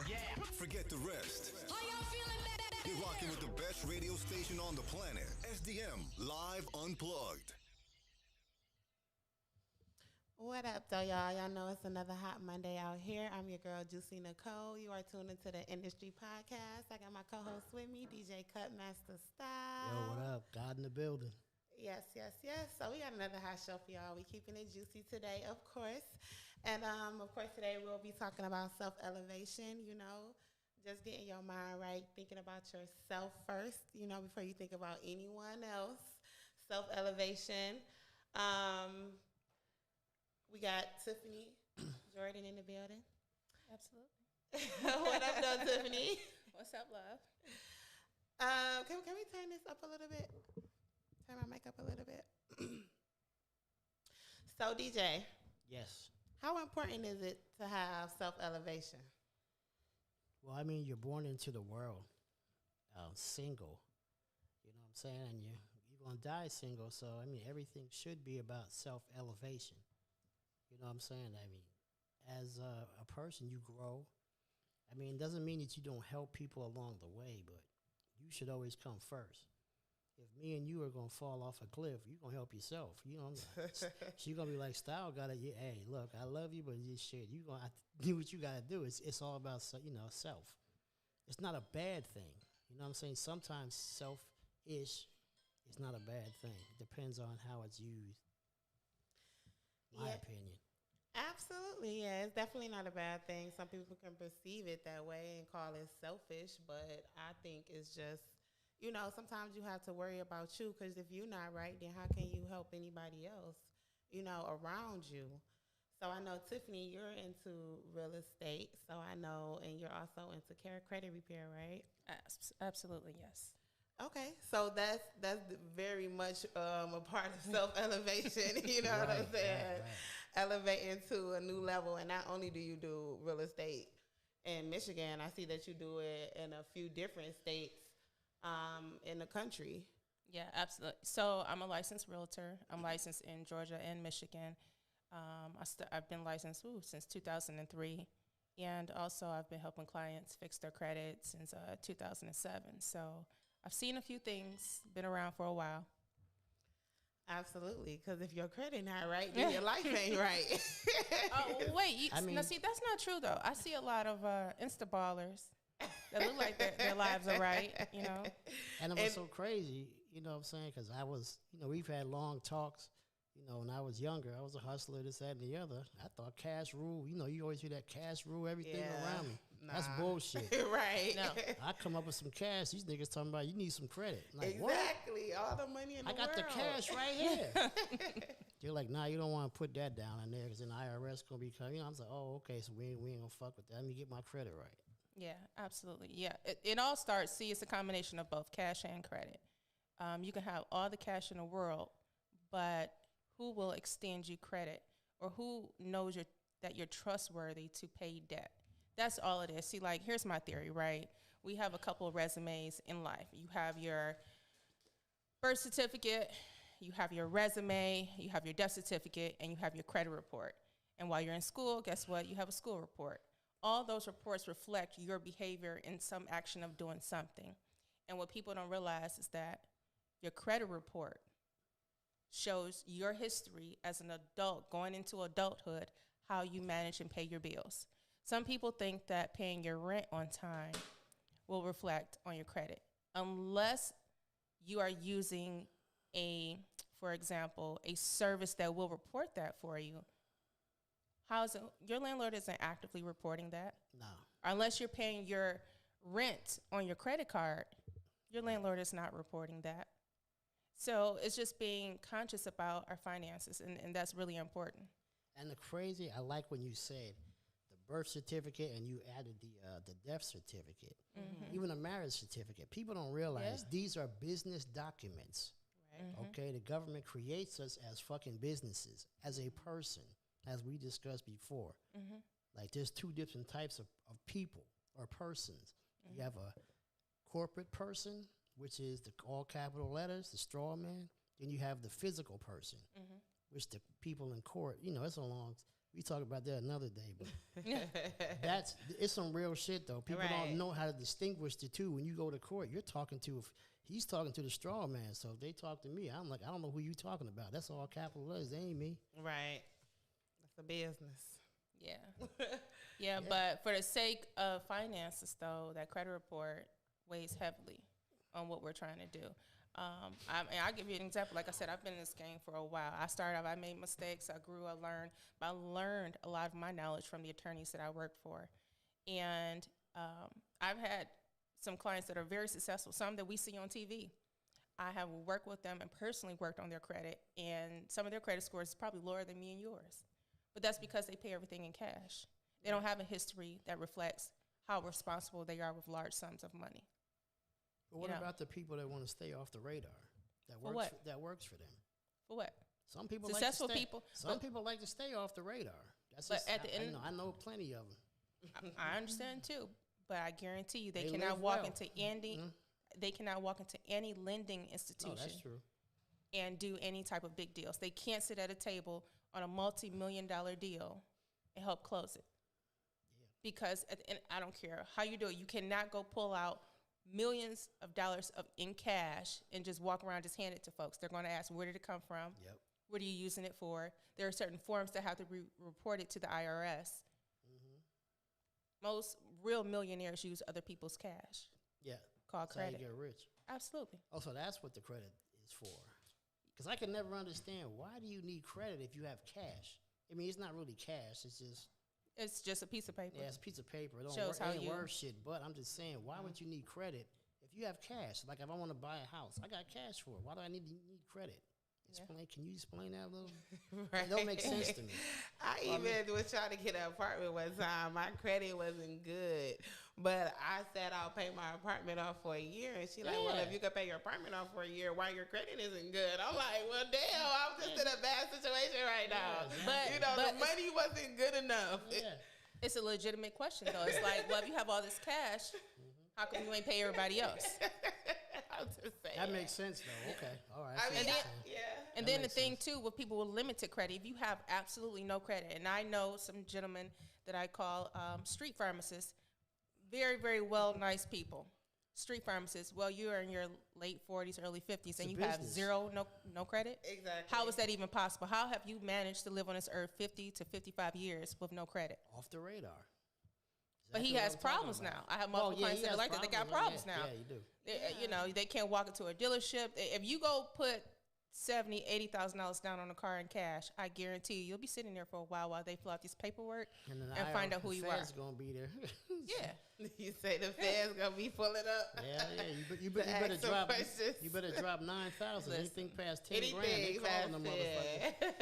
Yeah. Forget the rest. How y'all feeling? You're rocking with the best radio station on the planet. SDM Live Unplugged. What up, though, y'all? Y'all know it's another hot Monday out here. I'm your girl, Juicy Nicole. You are tuned into the Industry Podcast. I got my co-host with me, DJ Cutmaster Style. Yo, what up? God in the building. Yes. So we got another hot show for y'all. We keeping it juicy today, of course. And, of course, today we'll be talking about self-elevation, you know, just getting your mind right, thinking about yourself first, you know, before you think about anyone else. Self-elevation. We got Tiffany Jordan in the building. Absolutely. What up, though, Tiffany? What's up, love? Can we turn this up a little bit? Turn my mic up a little bit. So, DJ. Yes. How important is it to have self-elevation? Well, I mean, you're born into the world single. You know what I'm saying? And you're going to die single. So, I mean, everything should be about self-elevation. You know what I'm saying? I mean, as a person, you grow. I mean, it doesn't mean that you don't help people along the way, but you should always come first. If me and you are going to fall off a cliff, you're going to help yourself. You know, she's going to be like, Style, hey, look, I love you, but this shit, you're going to do what you got to do. It's all about, you know, self. It's not a bad thing. You know what I'm saying? Sometimes selfish is not a bad thing. It depends on how it's used. My opinion. Absolutely, yeah. It's definitely not a bad thing. Some people can perceive it that way and call it selfish, but I think it's just, you know, sometimes you have to worry about you, because if you're not right, then how can you help anybody else, you know, around you? So I know, Tiffany, you're into real estate, so I know, and you're also into credit repair, right? Absolutely, yes. Okay, so that's very much a part of self-elevation, you know what I'm saying? Right. Elevating to a new level, and not only do you do real estate in Michigan, I see that you do it in a few different states in the country. Yeah, absolutely. So I'm a licensed realtor. I'm licensed in Georgia and Michigan. I've been licensed since 2003. And also I've been helping clients fix their credit since 2007. So I've seen a few things, been around for a while. Absolutely, because if your credit not right, then your life ain't right. Wait, now see, that's not true, though. I see a lot of Insta-ballers that look like their lives are right, you know. And it was so crazy, you know what I'm saying, because I was, you know, we've had long talks. You know, when I was younger, I was a hustler, this, that, and the other. I thought cash rule, you know, you always hear that cash rule, everything around me. Nah. That's bullshit. Right. No. I come up with some cash. These niggas talking about you need some credit. Like, exactly. What? All the money in the world. I got the cash right here. They're like, nah, you don't want to put that down in there because then the IRS going to be coming. You know, I was like, oh, okay, so we ain't going to fuck with that. Let me get my credit right. Yeah, absolutely. Yeah, it all starts, it's a combination of both cash and credit. You can have all the cash in the world, but who will extend you credit, or who knows that you're trustworthy to pay debt? That's all it is. See, like, here's my theory, right? We have a couple of resumes in life. You have your birth certificate, you have your resume, you have your death certificate, and you have your credit report. And while you're in school, guess what? You have a school report. All those reports reflect your behavior in some action of doing something. And what people don't realize is that your credit report shows your history as an adult going into adulthood, how you manage and pay your bills. Some people think that paying your rent on time will reflect on your credit, unless you are using for example, a service that will report that for you. Your landlord isn't actively reporting that? No. Unless you're paying your rent on your credit card, your landlord is not reporting that. So it's just being conscious about our finances, and that's really important. And I like when you said the birth certificate and you added the death certificate, even a marriage certificate. People don't realize these are business documents. Right. Okay, the government creates us as fucking businesses, as a person, as we discussed before. Like, there's two different types of people or persons. You have a corporate person, which is the all capital letters, the straw man. Then you have the physical person, which the people in court, you know, it's a long We talk about that another day, but it's some real shit though. People don't know how to distinguish the two. When you go to court, he's talking to the straw man. So if they talk to me, I'm like, I don't know who you talking about. That's all capital letters. They ain't me. Right. That's a business. Yeah. Yeah, but for the sake of finances, though, that credit report weighs heavily on what we're trying to do. I'll give you an example. Like I said, I've been in this game for a while. I started off, I made mistakes, I grew, I learned. But I learned a lot of my knowledge from the attorneys that I worked for. And I've had some clients that are very successful, some that we see on TV. I have worked with them and personally worked on their credit, and some of their credit scores is probably lower than me and yours. But that's because they pay everything in cash. They don't have a history that reflects how responsible they are with large sums of money. But what about the people that want to stay off the radar? That works for them. For what? Some people successful like to stay, people. Some people like to stay off the radar. That's but just, at the end, I know plenty of them. I understand too, but I guarantee you they cannot walk into any. Mm-hmm. They cannot walk into any lending institution. No, that's true. And do any type of big deals. They can't sit at a table on a multi-million-dollar deal and help close it. Yeah. Because at the end, I don't care how you do it. You cannot go pull out millions of dollars in cash and just walk around, just hand it to folks. They're going to ask, where did it come from? Yep. What are you using it for? There are certain forms that have to be reported to the IRS. Mm-hmm. Most real millionaires use other people's cash. Yeah. Called credit. How you get rich. Absolutely. Also, that's what the credit is for. Because I can never understand, why do you need credit if you have cash? I mean, it's not really cash. It's just a piece of paper. Yeah, it's a piece of paper. It ain't worth shit. But I'm just saying, why would you need credit if you have cash? Like, if I want to buy a house, I got cash for it. Why do I need credit? Can you explain that a little? Right. It don't make sense to me. I was trying to get an apartment one time. My credit wasn't good, but I said I'll pay my apartment off for a year, and she like, well, if you could pay your apartment off for a year, why your credit isn't good? I'm like, well, damn, I'm just in a bad situation right now. Yeah, but the money wasn't good enough. Yeah. It's a legitimate question, though. It's like, well, if you have all this cash, how come you ain't pay everybody else? That makes sense, though. Okay, all right. And then the thing, too, with people with limited credit, if you have absolutely no credit, and I know some gentlemen that I call street pharmacists, very, very well, nice people, street pharmacists. Well, you are in your late 40s, early 50s, and you have zero, no credit? Exactly. How is that even possible? How have you managed to live on this earth 50 to 55 years with no credit? Off the radar. But he has problems now. I have multiple clients that are like that. They got problems now. Yeah, you do. They can't walk into a dealership. If you go put $70,000, $80,000 down on a car in cash, I guarantee you'll be sitting there for a while they fill out this paperwork and find out who you are. The Fed's gonna be there. Yeah. You say the Fed's gonna be pulling up. Yeah. You better drop. You better drop 9,000. Anything past 10 grand, they calling them motherfuckers.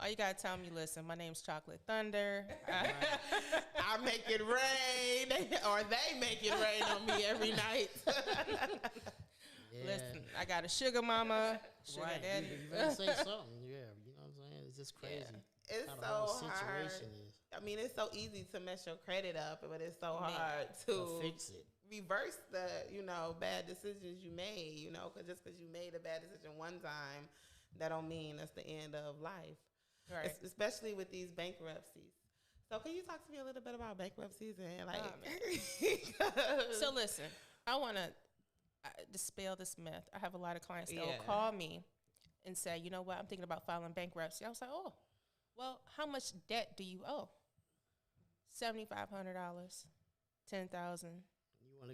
All you gotta tell me, listen, my name's Chocolate Thunder. I make it rain, or they make it rain on me every night. Yeah. Listen, I got a sugar mama, sugar daddy. You better say something. Yeah, you know what I'm saying? It's just crazy. Yeah. It's so hard. I mean, it's so easy to mess your credit up, but it's so hard to fix it. Reverse the, bad decisions you made, because just because you made a bad decision one time, that don't mean that's the end of life. Right. Especially with these bankruptcies. So can you talk to me a little bit about bankruptcies and So listen, I want to dispel this myth. I have a lot of clients that will call me and say, you know what, I'm thinking about filing bankruptcy. I was like, oh, well, how much debt do you owe? $7,500, $10,000.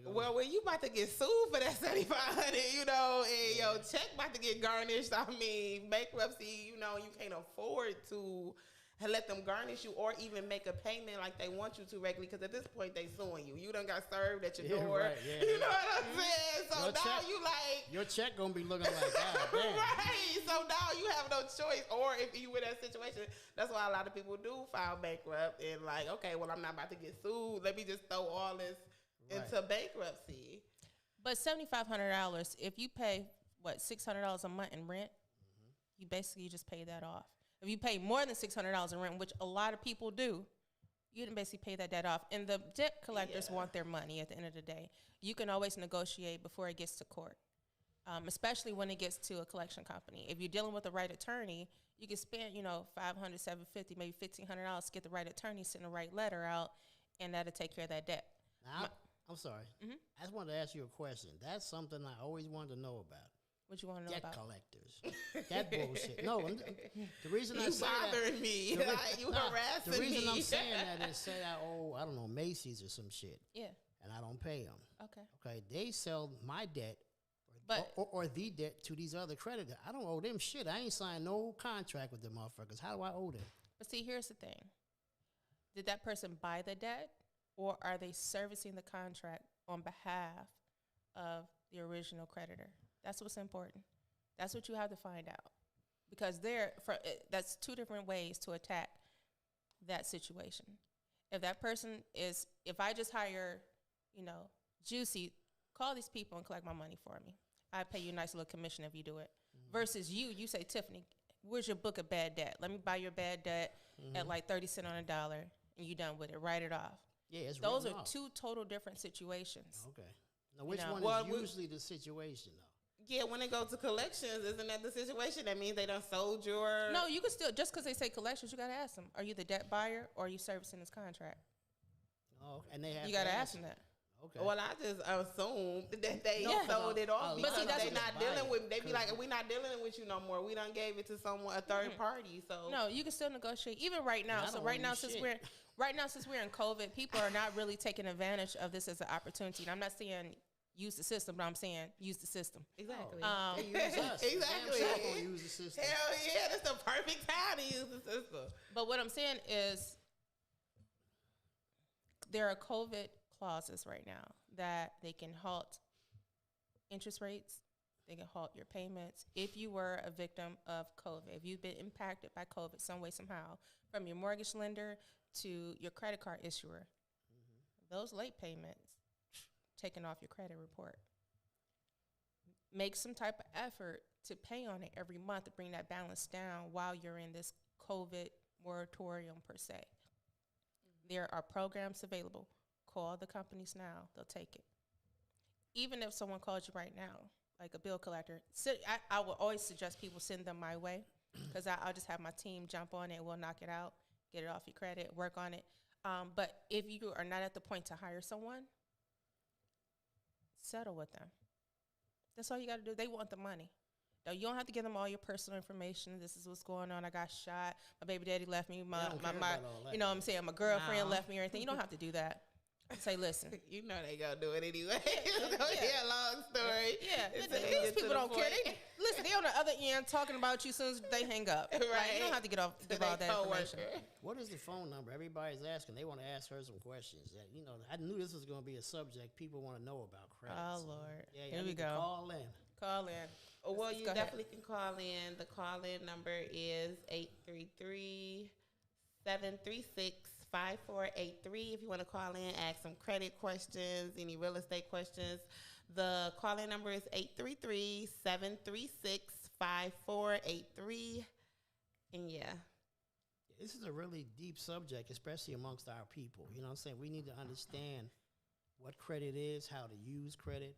Well, when you about to get sued for that $7,500, and your check about to get garnished, I mean, bankruptcy, you can't afford to let them garnish you or even make a payment like they want you to regularly, because at this point they suing you. You done got served at your door. Right, you know what I'm saying? So now you like... Your check gonna be looking like that. Right. So now you have no choice. Or if you in that situation, that's why a lot of people do file bankrupt and like, okay, well, I'm not about to get sued. Let me just throw all this into bankruptcy. But $7,500, if you pay, $600 a month in rent, you basically just pay that off. If you pay more than $600 in rent, which a lot of people do, you can basically pay that debt off. And the debt collectors want their money at the end of the day. You can always negotiate before it gets to court, especially when it gets to a collection company. If you're dealing with the right attorney, You can spend, $500, $750, maybe $1,500 to get the right attorney, send the right letter out, and that'll take care of that debt. Now, I'm sorry. Mm-hmm. I just wanted to ask you a question. That's something I always wanted to know about. What you want to know Debt about? collectors. That bullshit. No, the reason I You say bothering that, me. You nah, harassing the reason me. I'm saying that is, say I owe, I don't know, Macy's or some shit, Yeah. and I don't pay them. Okay. Okay, they sell my debt But or the debt to these other creditors. I don't owe them shit. I ain't signed no contract with them motherfuckers. How do I owe them? But see, here's the thing. Did that person buy the debt, or are they servicing the contract on behalf of the original creditor? That's what's important. That's what you have to find out. Because that's two different ways to attack that situation. If I just hire, Juicy, call these people and collect my money for me. I pay you a nice little commission if you do it. Mm-hmm. Versus you say, Tiffany, where's your book of bad debt? Let me buy your bad debt at like 30 cents on a dollar, and you done with it. Write it off. Yeah, those are two total different situations. Okay. Now, which one is usually the situation, though? Yeah, when it goes to collections, isn't that the situation? That means they done sold your... No, you can still, just because they say collections, you got to ask them, are you the debt buyer or are you servicing this contract? Oh, and they have you got to ask them that. Okay. Well, I just assumed that they sold it off but see, that's they not dealing with. They be like, we're not dealing with you no more. We done gave it to someone, a third party. So no, you can still negotiate even right now. So right now, since we're in COVID, people are not really taking advantage of this as an opportunity. And I'm not saying use the system, but I'm saying use the system. Exactly. They use us. Exactly. Damn sure gonna use the system. Hell yeah, that's the perfect time to use the system. But what I'm saying is, there are COVID clauses right now that they can halt interest rates, they can halt your payments. If you were a victim of COVID, if you've been impacted by COVID some way, somehow, from your mortgage lender to your credit card issuer, those late payments taken off your credit report. Make some type of effort to pay on it every month to bring that balance down while you're in this COVID moratorium per se. There are programs available. Call the companies now. They'll take it. Even if someone calls you right now, like a bill collector, I will always suggest people send them my way because I'll just have my team jump on it. We'll knock it out, get it off your credit, work on it. But if you are not at the point to hire someone, settle with them. That's all you got to do. They want the money. No, you don't have to give them all your personal information. This is what's going on. I got shot. My baby daddy left me. My you know what I'm saying? My girlfriend left me or anything. You don't have to do that. Say, listen. You know they gonna do it anyway. It's gonna be a long story. These people don't care. Listen, they on the other end talking about you as soon as they hang up. Right. Like, you don't have to give all that information. What is the phone number? Everybody's asking. They want to ask her some questions. That I knew this was going to be a subject people want to know about credit. Oh, Lord. Yeah, Here we go. Call in. Call in. Well, you definitely can call in. The call-in number is 833-736-5483. If you want to call in, ask some credit questions, any real estate questions. The call-in number is 833-736-5483. And yeah. This is a really deep subject, especially amongst our people. You know what I'm saying? We need to understand what credit is, how to use credit.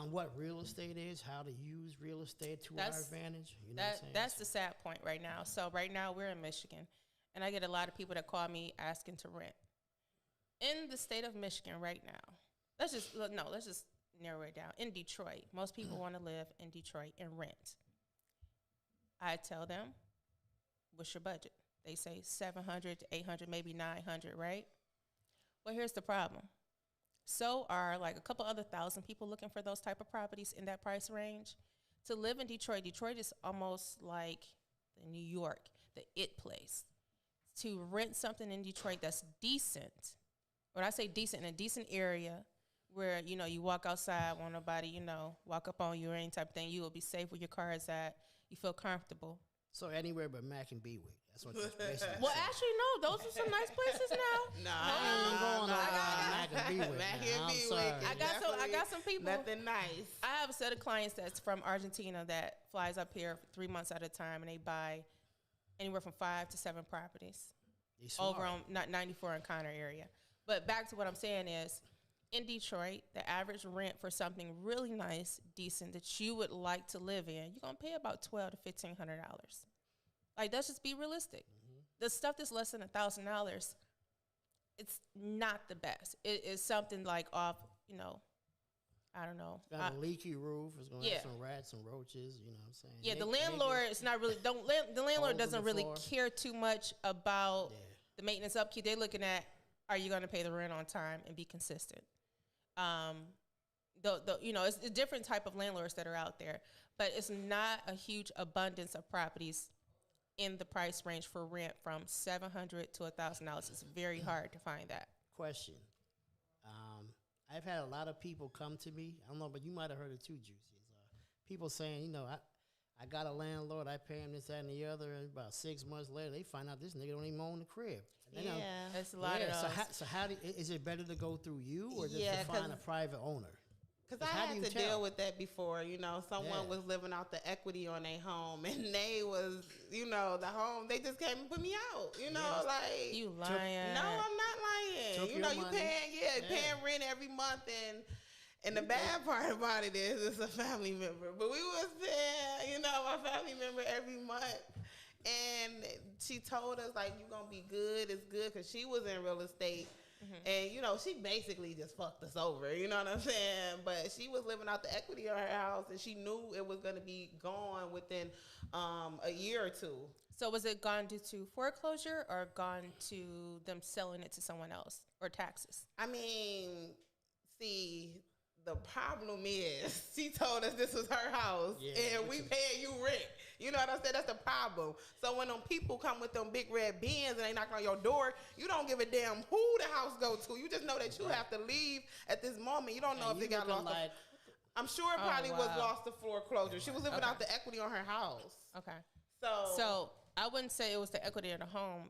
What real estate is, how to use real estate to our advantage. You know what I'm saying? That's the sad point right now. So right now we're in Michigan, and I get a lot of people that call me asking to rent. In the state of Michigan right now, let's just narrow it down. In Detroit, most people want to live in Detroit and rent. I tell them, what's your budget? They say 700 to 800, maybe 900, right? Well, here's the problem. So are like a couple other thousand people looking for those type of properties in that price range. To live in Detroit, Detroit is almost like New York, the it place. To rent something in Detroit that's decent, when I say decent, in a decent area where, you walk outside, won't nobody, walk up on you or any type of thing, you will be safe where your car is at, you feel comfortable. So anywhere but Mac and Bewick. That's what you're basically Well, saying. actually, no. Those are some nice places now. Mac and Bewick. I got some people. Nothing nice. I have a set of clients that's from Argentina that flies up here for 3 months at a time, and they buy anywhere from 5 to 7 properties over on 94 and Connor area. But back to what I'm saying is, in Detroit, the average rent for something really nice, decent, that you would like to live in, you're going to pay about $1,200 to $1,500. Like, let's just be realistic. The stuff that's less than $1,000, it's not the best. It is something like off, you know, I don't know. It's got a leaky roof. It's going to Yeah. have some rats and roaches, you know what I'm saying? Yeah, the landlord is not really, the landlord Holes in doesn't the really floor. care too much about Yeah. the maintenance upkeep. They're looking at, are you going to pay the rent on time and be consistent? You know, it's a different type of landlords that are out there, but it's not a huge abundance of properties in the price range for rent from $700 to $1,000. It's very hard to find that. Question. I've had a lot of people come to me. I don't know, but you might have heard it too, Juicy. People saying, you know, I got a landlord. I pay him this, that, and the other. And about 6 months later, they find out this nigga don't even own the crib. And then That's a lot of those. So how is it better to go through you or just Yeah, to find a private owner? Because I how do had you to tell? deal with that before. You know, someone Yeah. was living out the equity on their home, and they was, you know, the home, they just came and put me out. You know, Yes. like. You lying. No, I'm not lying. Took You know, your you money. paying, paying rent every month, and the bad part about it is it's a family member. But we was paying, you know, my family member every month. And she told us, like, you going to be good. It's good because she was in real estate. And, you know, she basically just fucked us over. You know what I'm saying? But she was living out the equity of her house, and she knew it was going to be gone within a year or two. So was it gone due to foreclosure or gone to them selling it to someone else or taxes? I mean, see, the problem is she told us this was her house, and we paying you rent. You know what I'm saying? That's the problem. So when them people come with them big red bins and they knock on your door, you don't give a damn who the house go to. You just know that you have to leave at this moment. You don't know if they got lost. I'm sure it probably was lost to foreclosure. She was living out the equity on her house. Okay. So I wouldn't say it was the equity of the home.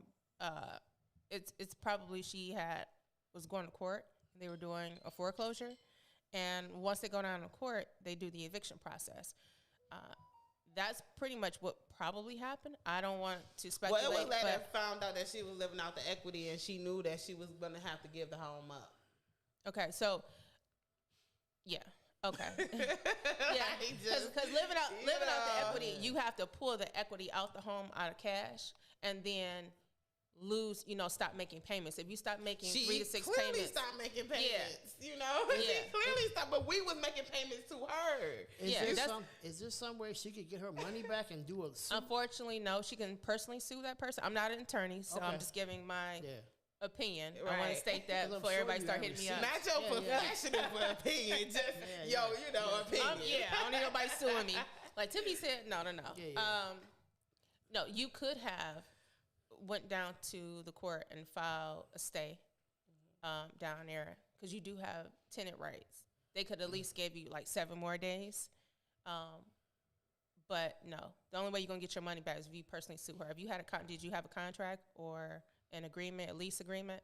It's probably she was going to court. They were doing a foreclosure. And once they go down to court, they do the eviction process. That's pretty much what probably happened. I don't want to speculate. well, it was later found out that she was living out the equity, and she knew that she was going to have to give the home up. Okay, so yeah, okay, yeah, because living out the equity, you have to pull the equity out the home out of cash, and then lose, stop making payments. If you stop making 3 to 6 payments, clearly stopped making payments. Yeah. She clearly stopped, but we was making payments to her. Is there some way she could get her money back and do a suit? Unfortunately, no. She can personally sue that person. I'm not an attorney, so I'm just giving my opinion. I want to state that before everybody start hitting me up. Not your professional opinion, just opinion. I don't need nobody suing me. Like Tiffany said, no. No, you could have went down to the court and filed a stay down there because you do have tenant rights. They could at least give you like 7 more days. But no, the only way you're gonna get your money back is if you personally sue her. Have you had did you have a contract or an agreement, a lease agreement?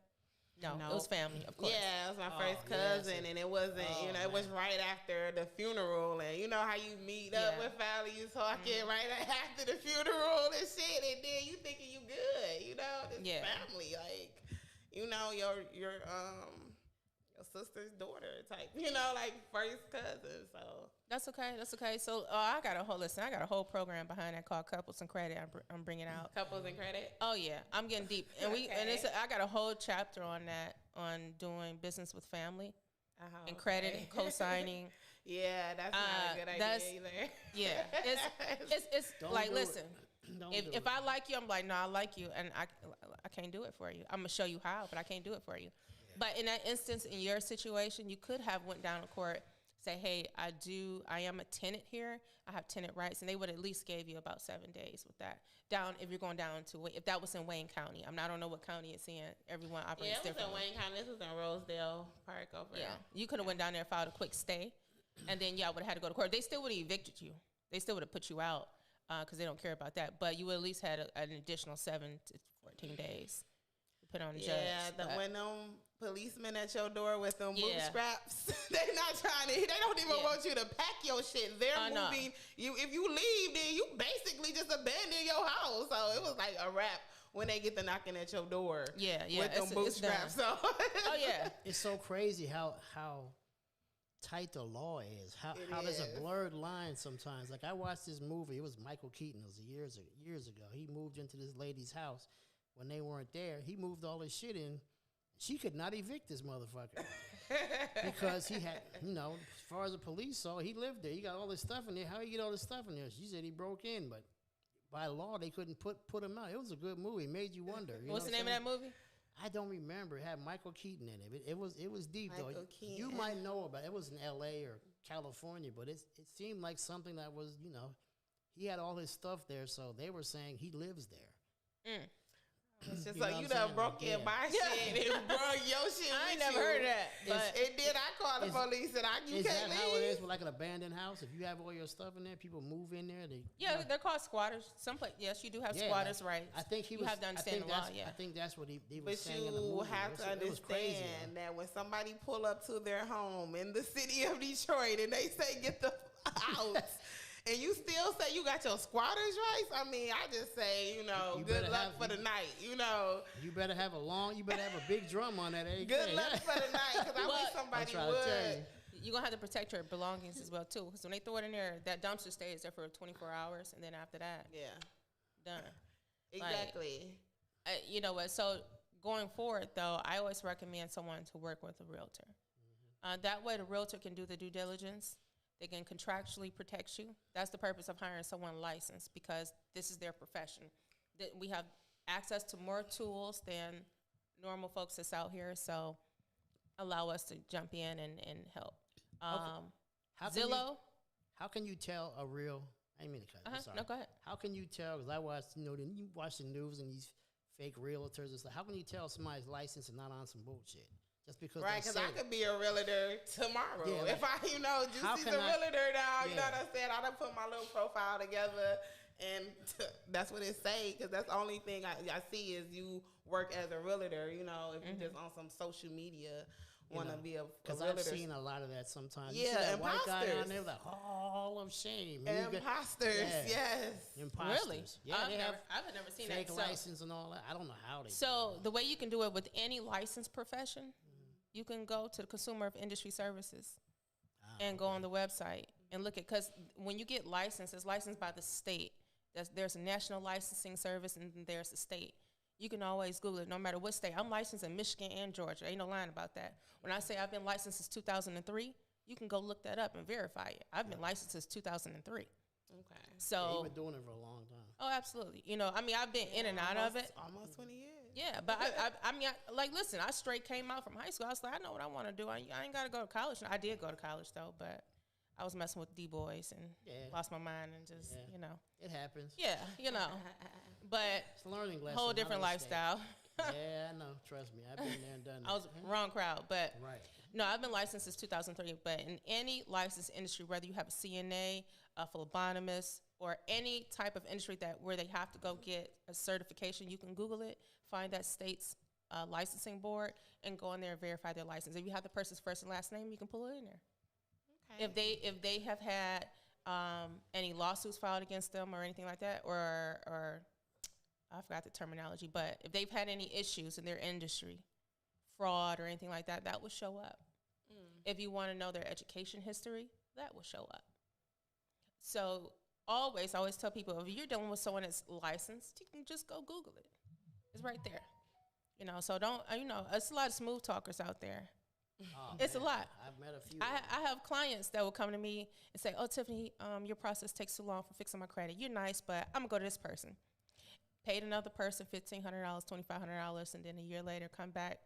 No, it was family, of course. Yeah, it was my first cousin, and it wasn't, it was right after the funeral, and you know how you meet up with family, you talking right after the funeral and shit, and then you thinking you good, it's family, like, your sister's daughter type, like first cousin, so. That's okay. So I got a whole program behind that called Couples and Credit. I'm bringing out Couples and Credit. Oh yeah, I'm getting deep, and I got a whole chapter on that, on doing business with family and credit and co-signing. Yeah, that's not a good idea either. Yeah, it's like, listen, if I like you, I'm like, no, I like you, and I can't do it for you. I'm gonna show you how, but I can't do it for you. But in that instance, in your situation, you could have went down to court. Say, hey, I am a tenant here. I have tenant rights, and they would at least gave you about 7 days with that. If you're going down to, if that was in Wayne County. I don't know what county it's in. Everyone operates differently. Yeah, it was in Wayne County. This was in Rosedale Park over there. You could have went down there and filed a quick stay, and then would have had to go to court. They still would have evicted you. They still would have put you out because they don't care about that. But you would at least had an additional 7 to 14 days. Put on the judge. Yeah, when them policemen at your door with them bootstraps, they don't even want you to pack your shit. They're moving you. If you leave, then you basically just abandon your house. So it was like a wrap when they get to knocking at your door. Yeah, with them bootstraps. So it's so crazy how tight the law is. How there's a blurred line sometimes. Like I watched this movie. It was Michael Keaton. It was years ago. He moved into this lady's house when they weren't there. He moved all his shit in. She could not evict this motherfucker because he had, as far as the police saw, he lived there. He got all this stuff in there. How he get all this stuff in there? She said he broke in, but by law they couldn't put him out. It was a good movie. It made you wonder. What's the name of that movie? I don't remember. It had Michael Keaton in it. It was deep Michael though. Keaton. You might know about it. It was in L.A. or California, but it seemed like something that was, he had all his stuff there, so they were saying he lives there. It's just like you done broke in my shit and brought your shit. I ain't with never you. heard of that. But It did. I called the police and you is can't that leave. how it is with like an abandoned house? If you have all your stuff in there, people move in there. They're called squatters. Yes, you do have squatters' rights. I think you have to understand the law. Yeah, I think that's what he was But saying in the movie. you have to understand that when somebody pull up to their home in the city of Detroit and they say get the out, and you still say you got your squatters' rights, I mean, I just say, good luck for the night, You better have a big drum on that AK. Good luck for the night, because I wish somebody would. You're going to have to protect your belongings as well, too. Because when they throw it in there, that dumpster stays there for 24 hours, and then after that, done. Exactly. You know what? So going forward, though, I always recommend someone to work with a realtor. That way, the realtor can do the due diligence. They can contractually protect you. That's the purpose of hiring someone licensed, because this is their profession. That we have access to more tools than normal folks that's out here, so allow us to jump in and help. Zillow. How can you tell a real? I didn't mean to cut. I'm sorry. No, go ahead. How can you tell? Because I watched, you watch the news and these fake realtors and stuff. How can you tell somebody's licensed and not on some bullshit? Just because, right? Because I could be a realtor tomorrow. Yeah, if I, Juicy's a realtor now. You know what I'm saying? I done put my little profile together, and that's what it say. Because that's the only thing I see is you work as a realtor. If you just on some social media want to be a realtor. Because I've seen a lot of that sometimes. Yeah, you see that imposters. white guy on there, like Hall of Shame. Imposters, yes. Imposters. Really? Yeah, I've never seen fake that. license and all that. I don't know how they. So the way you can do it with any licensed profession, you can go to the Consumer of Industry Services and go on the website and look at, because when you get licensed, it's licensed by the state. There's a national licensing service, and then there's the state. You can always Google it, no matter what state. I'm licensed in Michigan and Georgia. Ain't no lying about that. When I say I've been licensed since 2003, you can go look that up and verify it. I've been licensed since 2003. Okay. So you've been doing it for a long time. Oh, absolutely. I've been in and out of it. Almost 20 years. Yeah, but listen, I straight came out from high school. I was like, I know what I want to do. I ain't got to go to college. I did go to college, though, but I was messing with D-boys and lost my mind and just, It happens. Yeah, But it's a learning lesson. Whole different lifestyle. Yeah, I know. Trust me. I've been there and done that. I was wrong crowd, but right. No, I've been licensed since 2003. But in any licensed industry, whether you have a CNA, a phlebotomist, or any type of industry where they have to go get a certification, you can Google it, find that state's licensing board, and go in there and verify their license. If you have the person's first and last name, you can pull it in there. Okay. If they have had any lawsuits filed against them or anything like that, or I forgot the terminology, but if they've had any issues in their industry, fraud or anything like that, that will show up. If you want to know their education history, that will show up. So I always tell people, if you're dealing with someone that's licensed, you can just go Google it. It's right there. So don't, it's a lot of smooth talkers out there. Oh, it's a lot. I've met a few. I have clients that will come to me and say, "Oh, Tiffany, your process takes too long for fixing my credit. You're nice, but I'm going to go to this person." Paid another person $1,500, $2,500, and then a year later come back,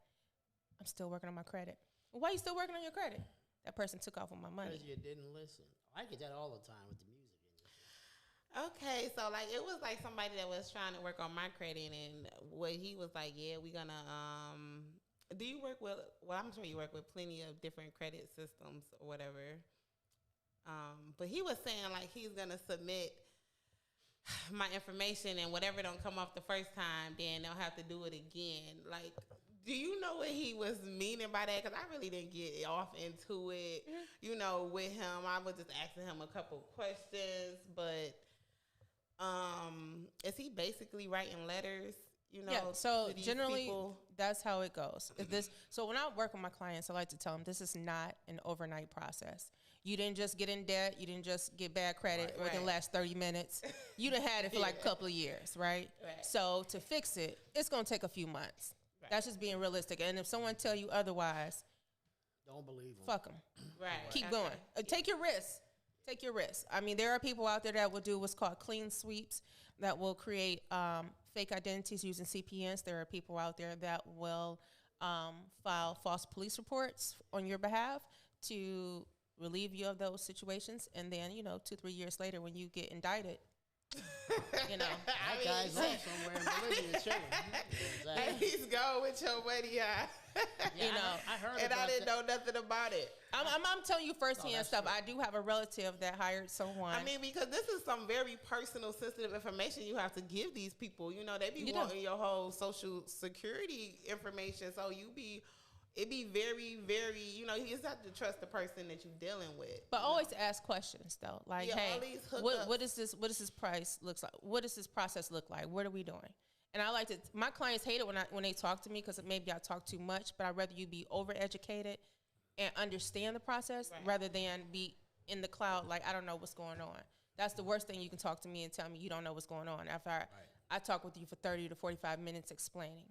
I'm still working on my credit. Well, why are you still working on your credit? That person took off with my money. Because you didn't listen. I get that all the time with the music industry. Okay, so it was somebody that was trying to work on my credit, and what he was like, yeah, we're gonna do you work with, I'm sure you work with plenty of different credit systems or whatever. But he was saying he's gonna submit my information, and whatever don't come off the first time, then they'll have to do it again. Do you know what he was meaning by that? Because I really didn't get off into it, with him. I was just asking him a couple questions, but is he basically writing letters, you know. Yeah, so to these generally people? that's how it goes. So when I work with my clients, I like to tell them this is not an overnight process. You didn't just get in debt. You didn't just get bad credit within the last 30 minutes. You done had it for like a couple of years, right? So to fix it, it's going to take a few months. That's just being realistic. And if someone tell you otherwise, don't believe them. Fuck them. Right. Keep going. Take your risks. Take your risks. I mean, there are people out there that will do what's called clean sweeps, that will create fake identities using CPNs. There are people out there that will file false police reports on your behalf to relieve you of those situations. And then, 2-3 years later, when you get indicted, that guy's off somewhere in Bolivia chilling. And he's going with your money, I heard and I didn't know nothing about it. I'm telling you firsthand stuff. True. I do have a relative that hired someone. I mean, because this is some very personal, sensitive information you have to give these people. They be wanting your whole social security information, so it be very, very, you just have to trust the person that you're dealing with. But always ask questions though, like, hey, what does this price looks like? What does this process look like? What are we doing? And I like to. My clients hate it when they talk to me because maybe I talk too much. But I'd rather you be overeducated and understand the process rather than be in the cloud like I don't know what's going on. That's the worst thing. You can talk to me and tell me you don't know what's going on after I talk with you for 30 to 45 minutes explaining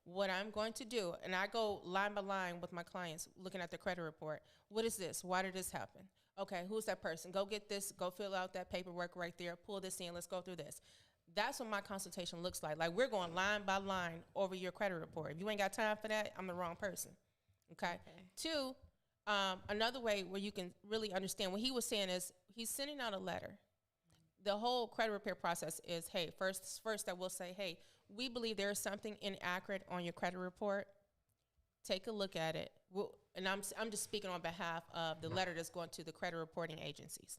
what I'm going to do. And I go line by line with my clients looking at their credit report. What is this? Why did this happen? Okay, who's that person? Go get this. Go fill out that paperwork right there. Pull this in. Let's go through this. That's what my consultation looks like. Like, we're going line by line over your credit report. If you ain't got time for that, I'm the wrong person. Okay. 2, another way where you can really understand what he was saying is he's sending out a letter. The whole credit repair process is, hey, first I will say, hey, we believe there is something inaccurate on your credit report. Take a look at it. And I'm just speaking on behalf of the letter that's going to the credit reporting agencies.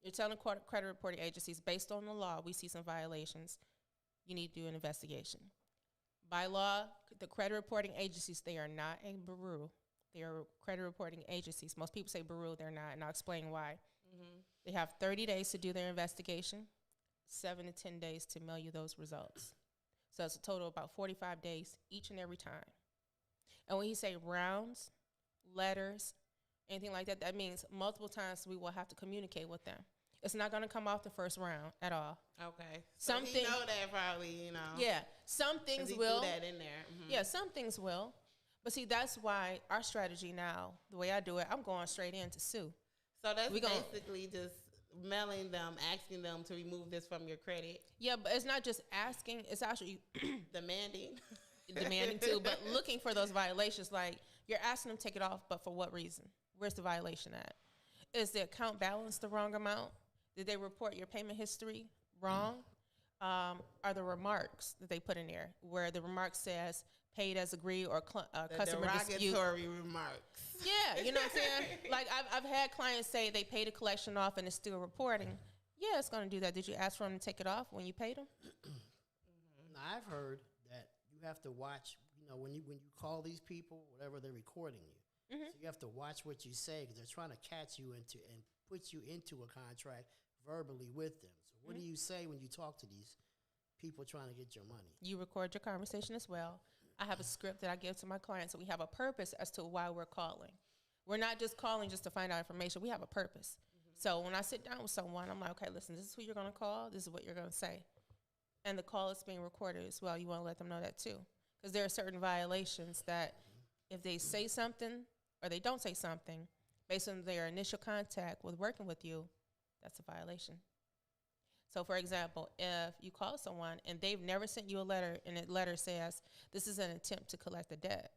You're telling credit reporting agencies, based on the law, we see some violations. You need to do an investigation. By law, the credit reporting agencies, they are not a bureau. They are credit reporting agencies. Most people say bureau, they're not, and I'll explain why. They have 30 days to do their investigation, 7 to 10 days to mail you those results. So it's a total of about 45 days each and every time. And when you say rounds, letters, anything like that, that means multiple times we will have to communicate with them. It's not going to come off the first round at all. Okay. So he know that probably, Yeah. Some things will. Threw that in there. Yeah, some things will. But see, that's why our strategy now, the way I do it, I'm going straight in to sue. So that's basically just mailing them, asking them to remove this from your credit. Yeah, but it's not just asking. It's actually demanding. Demanding too, but looking for those violations. Like, you're asking them to take it off, but for what reason? Where's the violation at? Is the account balance the wrong amount? Did they report your payment history wrong? Are the remarks that they put in there where the remark says paid as agreed or customer dispute? Derogatory remarks. Yeah, you know what I'm saying? Like, I've had clients say they paid a collection off and it's still reporting. Yeah, it's going to do that. Did you ask for them to take it off when you paid them? Now, I've heard that you have to watch, when you call these people, whatever, they're recording you. So you have to watch what you say because they're trying to catch you and put you into a contract verbally with them. So what do you say when you talk to these people trying to get your money? You record your conversation as well. I have a script that I give to my clients, so we have a purpose as to why we're calling. We're not just calling just to find out information. We have a purpose. So when I sit down with someone, I'm like, okay, listen, this is who you're going to call. This is what you're going to say. And the call is being recorded as well. You want to let them know that too. Because there are certain violations that if they say something or they don't say something based on their initial contact with working with you, that's a violation. So, for example, if you call someone and they've never sent you a letter and the letter says, this is an attempt to collect a debt,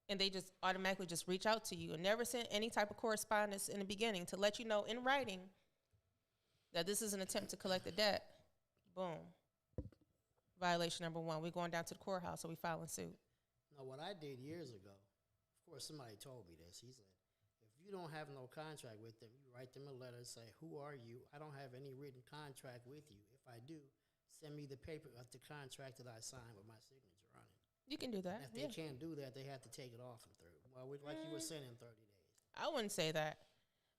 and they just automatically just reach out to you and never sent any type of correspondence in the beginning to let you know in writing that this is an attempt to collect a debt, boom. Violation number 1. We're going down to the courthouse, so we filing suit. Now, what I did years ago, of course, somebody told me this. He said, if you don't have no contract with them, you write them a letter and say, who are you? I don't have any written contract with you. If I do, send me the paper of the contract that I signed with my signature on it. You can do that. And if they can't do that, they have to take it off and through. Well, like you were saying, in 30 days. I wouldn't say that.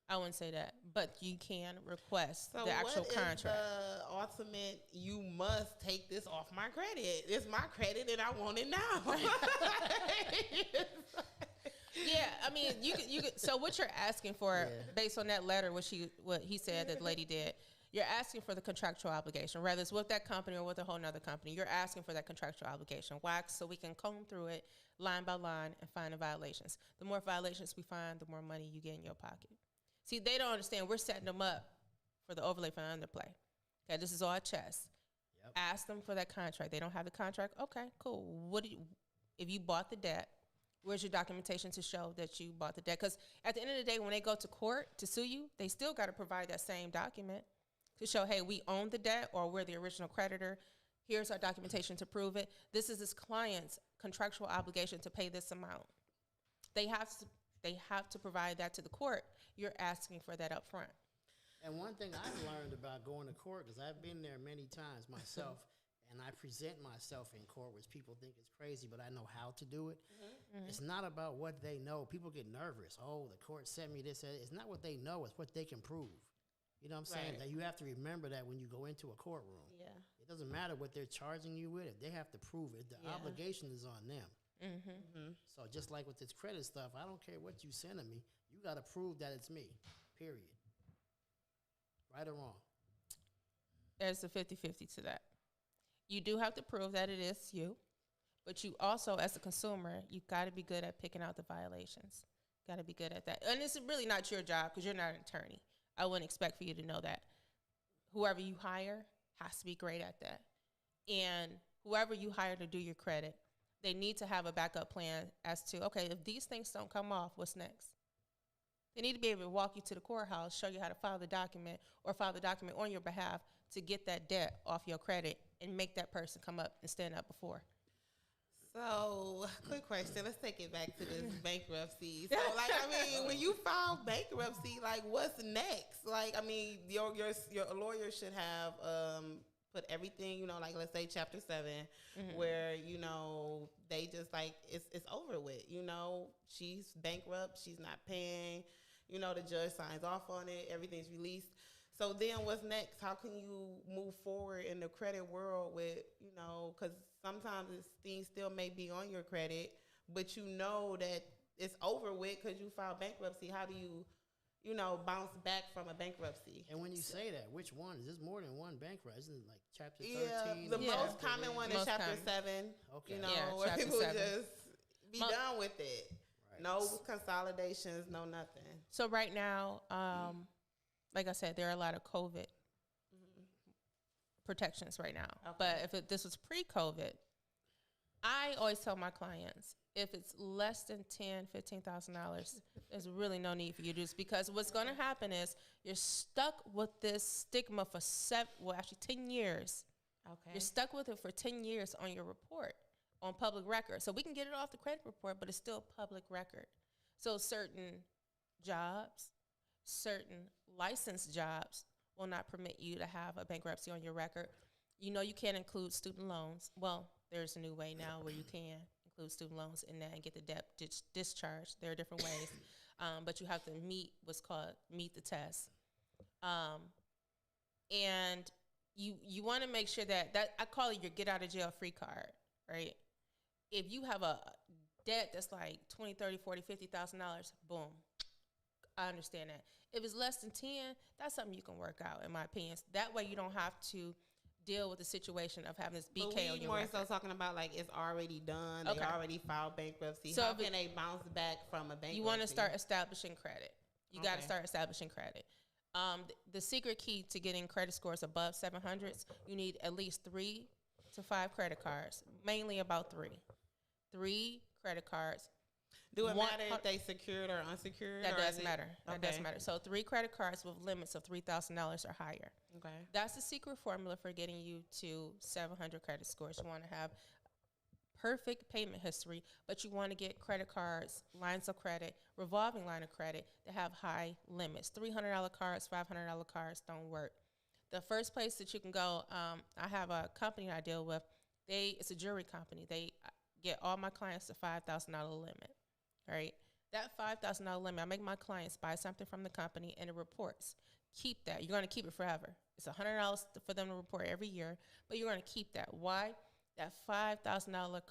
I wouldn't say that, but you can request So the actual what is contract. the ultimate? You must take this off my credit. It's my credit, and I want it now. Yeah, I mean, you could. So what you're asking for, based on that letter, what he said that the lady did, you're asking for the contractual obligation, whether it's with that company or with a whole nother company. You're asking for that contractual obligation. Why? So we can comb through it line by line and find the violations. The more violations we find, the more money you get in your pocket. See, they don't understand. We're setting them up for the overlay for underplay. Okay, this is all chess. Yep. Ask them for that contract. They don't have the contract. Okay, cool. If you bought the debt, where's your documentation to show that you bought the debt? Because at the end of the day, when they go to court to sue you, they still got to provide that same document to show, hey, we own the debt or we're the original creditor. Here's our documentation to prove it. This is this client's contractual obligation to pay this amount. They have to provide that to the court. You're asking for that up front. And one thing I've learned about going to court, because I've been there many times myself, and I present myself in court, which people think is crazy, but I know how to do it. Mm-hmm. It's not about what they know. People get nervous. Oh, the court sent me this. It's not what they know. It's what they can prove. You know what I'm saying? That you have to remember that when you go into a courtroom. Yeah. It doesn't matter what they're charging you with. If they have to prove it, the obligation is on them. Mm-hmm. Mm-hmm. So just like with this credit stuff, I don't care what you sending me. You got to prove that it's me, period. Right or wrong? There's a 50-50 to that. You do have to prove that it is you, but you also, as a consumer, you got to be good at picking out the violations. Got to be good at that. And it's really not your job because you're not an attorney. I wouldn't expect for you to know that. Whoever you hire has to be great at that. And whoever you hire to do your credit, they need to have a backup plan as to, okay, if these things don't come off, what's next? They need to be able to walk you to the courthouse, show you how to file the document or file the document on your behalf to get that debt off your credit and make that person come up and stand up before. So, quick question. Let's take it back to this bankruptcy. So, like, I mean, when you file bankruptcy, like, what's next? Like, I mean, your lawyer should have put everything, you know, like, let's say Chapter 7, where, you know, they just, like, it's over with. You know, she's bankrupt. She's not paying. You know, the judge signs off on it. Everything's released. So then what's next? How can you move forward in the credit world with, you know, because sometimes things still may be on your credit, but you know that it's over with because you filed bankruptcy. How do you, you know, bounce back from a bankruptcy? And when you say that, which one? Is this more than one bankrupt? Isn't it like Chapter 13? The most common one is Chapter 7. Okay. You know, where people just be done with it. Right. No consolidations, no nothing. So right now, like I said, there are a lot of COVID protections right now. Okay. But if this was pre-COVID, I always tell my clients, if it's less than $10,000, $15,000, there's really no need for you to do this, because what's going to happen is you're stuck with this stigma for 10 years. Okay. You're stuck with it for 10 years on your report, on public record. So we can get it off the credit report, but it's still public record. So certain jobs, certain licensed jobs will not permit you to have a bankruptcy on your record. You know, you can't include student loans. Well, there's a new way now where you can include student loans in that and get the debt discharged. There are different ways, but you have to meet what's called meet the test. And you want to make sure that I call it your get out of jail free card, right? If you have a debt that's like $20, $30, $40, $50,000, boom, I understand that. If it's less than 10, that's something you can work out, in my opinion. That way you don't have to deal with the situation of having this BK on your record. More so talking about like it's already done. Okay. They already filed bankruptcy. So how can they bounce back from a bankruptcy? You want to start establishing credit. You got to start establishing credit. The secret key to getting credit scores above 700s, you need at least 3 to 5 credit cards, mainly about 3. 3 credit cards. Do it matter if they secured or unsecured? That does matter. That does matter. So 3 credit cards with limits of $3,000 or higher. Okay. That's the secret formula for getting you to 700 credit scores. You want to have perfect payment history, but you want to get credit cards, lines of credit, revolving line of credit that have high limits. $300 cards, $500 cards don't work. The first place that you can go, I have a company I deal with. It's a jewelry company. They get all my clients to $5,000 limit. Right, That $5,000 limit, I make my clients buy something from the company and it reports. Keep that. You're going to keep it forever. It's $100 for them to report every year, but you're going to keep that. Why? That $5,000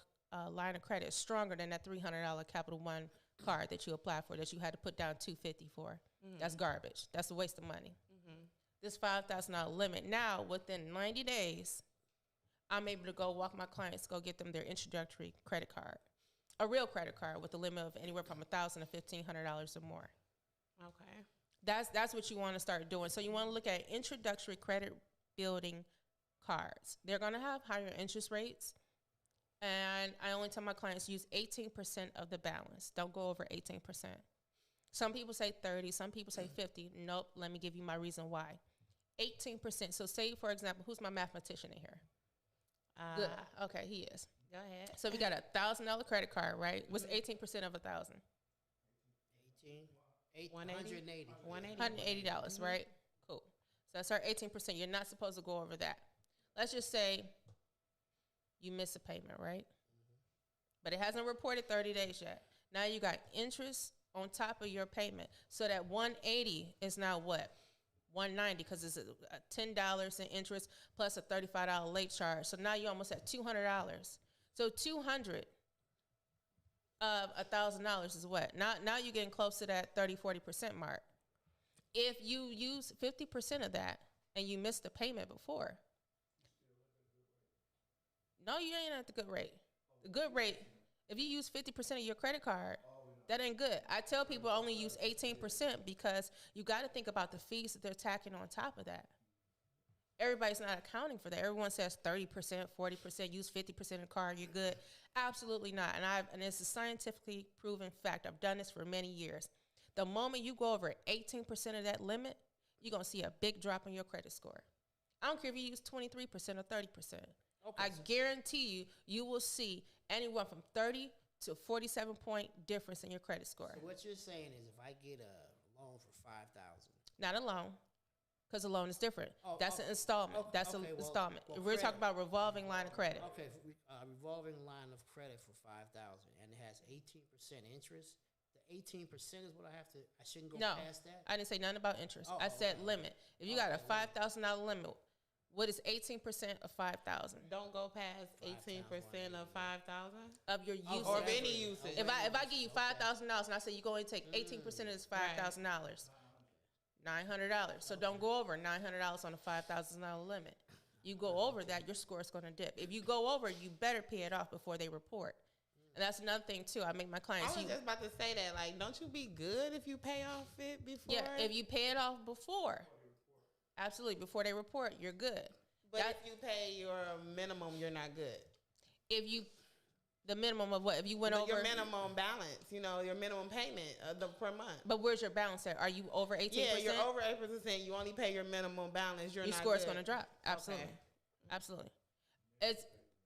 line of credit is stronger than that $300 Capital One card that you applied for that you had to put down $250 for. That's garbage. That's a waste of money. This $5,000 limit, now within 90 days, I'm able to go walk my clients, go get them their introductory credit card. A real credit card with a limit of anywhere from $1,000 to $1,500 or more. Okay. That's what you want to start doing. So you want to look at introductory credit building cards. They're going to have higher interest rates. And I only tell my clients use 18% of the balance. Don't go over 18%. Some people say 30, some people say 50. Nope, let me give you my reason why. 18%. So say, for example, who's my mathematician in here? Good. Okay, he is. Go ahead. So we got $1,000 credit card, right? What's 18% of 1,000? 180. $180, right? Cool. So that's our 18%. You're not supposed to go over that. Let's just say you miss a payment, right? But it hasn't reported 30 days yet. Now you got interest on top of your payment. So that 180 is now what? 190 because it's a $10 in interest plus a $35 late charge. So now you're almost at $200. So 200 of $1,000 is what? Now you're getting close to that 30-40% mark. If you use 50% of that and you missed the payment before, no, you ain't at the good rate. The good rate, if you use 50% of your credit card, that ain't good. I tell people only use 18% because you got to think about the fees that they're tacking on top of that. Everybody's not accounting for that. Everyone says 30%, 40%, use 50% of the card, you're good. Absolutely not. And it's a scientifically proven fact. I've done this for many years. The moment you go over 18% of that limit, you're going to see a big drop in your credit score. I don't care if you use 23% or 30%. Okay, I guarantee you will see anywhere from 30 to 47-point difference in your credit score. So what you're saying is if I get a loan for $5,000. Not a loan, because a loan is different. That's an installment. That's an installment. We're talking about revolving line of credit. Okay, revolving line of credit for $5,000, and it has 18% interest. The 18% is what I have to. I shouldn't go past that. I didn't say nothing about interest. I said limit. If you got a $5,000 limit, what is 18% of 5,000? Don't go past 18% of 5,000 of your usage or of any usage. If I give you $5,000 and I say you go and take 18% of this $5,000, $900. So don't go over $900 on a $5,000 limit. You go over that, your score is going to dip. If you go over, you better pay it off before they report. And that's another thing too. I make my clients. I was just about to say that. Like, don't you be good if you pay off it before? Yeah, if you pay it off before. Absolutely. Before they report, you're good. But if you pay your minimum, you're not good. If you, the minimum of what? If you went over your minimum balance, your minimum payment per month. But where's your balance at? Are you over 18%? Yeah, you're over 8%. You only pay your minimum balance. Your score is going to drop. Absolutely, absolutely. It's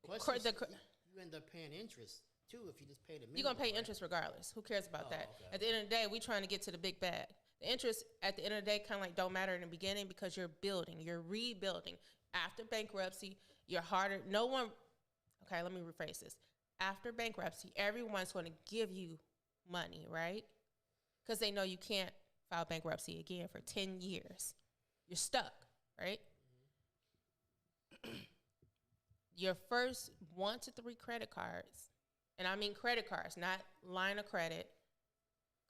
you end up paying interest too if you just pay the minimum. You're gonna pay interest regardless. Who cares about that? Okay. At the end of the day, we're trying to get to the big bag. The interest at the end of the day kind of like don't matter in the beginning because you're building, you're rebuilding. After bankruptcy, you're harder. No one. Okay, let me rephrase this. After bankruptcy, everyone's going to give you money, right? Because they know you can't file bankruptcy again for 10 years. You're stuck, right? Your first 1 to 3 credit cards, and I mean credit cards, not line of credit,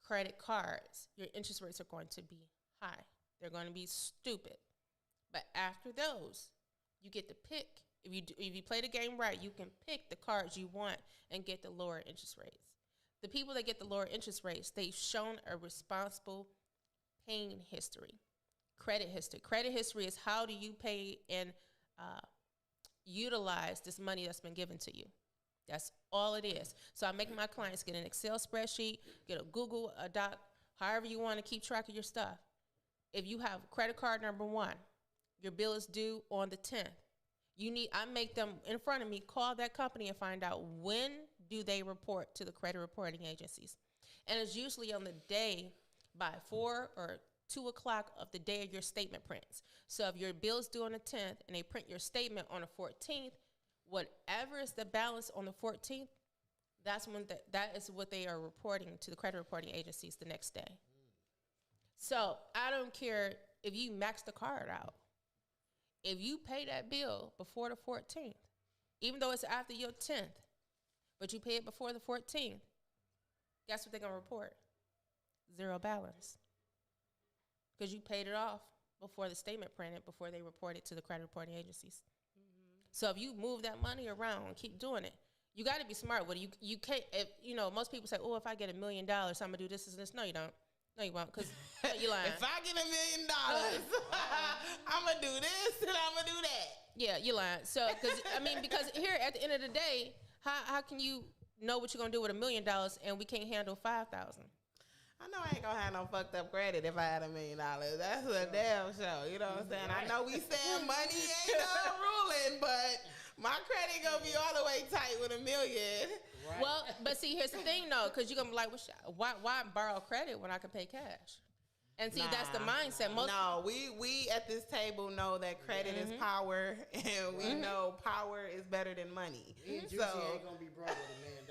credit cards, your interest rates are going to be high. They're going to be stupid. But after those, you get to pick. If you play the game right, you can pick the cards you want and get the lower interest rates. The people that get the lower interest rates, they've shown a responsible paying history, credit history. Credit history is how do you pay and utilize this money that's been given to you. That's all it is. So I make my clients get an Excel spreadsheet, get a Google, a Doc, however you want to keep track of your stuff. If you have credit card number 1, your bill is due on the 10th. I make them in front of me, call that company and find out when do they report to the credit reporting agencies. And it's usually on the day by 4 or 2 o'clock of the day of your statement prints. So if your bill is due on the 10th and they print your statement on the 14th, whatever is the balance on the 14th, that's when that is what they are reporting to the credit reporting agencies the next day. So I don't care if you max the card out. If you pay that bill before the 14th, even though it's after your 10th, but you pay it before the 14th, guess what they're going to report? Zero balance. Because you paid it off before the statement printed, before they report it to the credit reporting agencies. So if you move that money around and keep doing it, you got to be smart with it. You can't, if, most people say, oh, if I get $1 million, I'm going to do this and this. No, you don't. No, you won't, because you're lying. If I get $1 million, I'm going to do this and I'm going to do that. Yeah, you're lying. So, because here at the end of the day, how can you know what you're going to do with $1 million and we can't handle 5,000? I know I ain't gonna have no fucked up credit if I had $1 million. That's a damn show. You know what I'm saying? Right. I know we saying money ain't no ruling, but my credit gonna be all the way tight with $1 million. Right. Well, but see, here's the thing though, because you're gonna be like, why borrow credit when I can pay cash? And see, that's the mindset. We at this table know that credit is power, and we know power is better than money. So ain't gonna be broke with $1 million.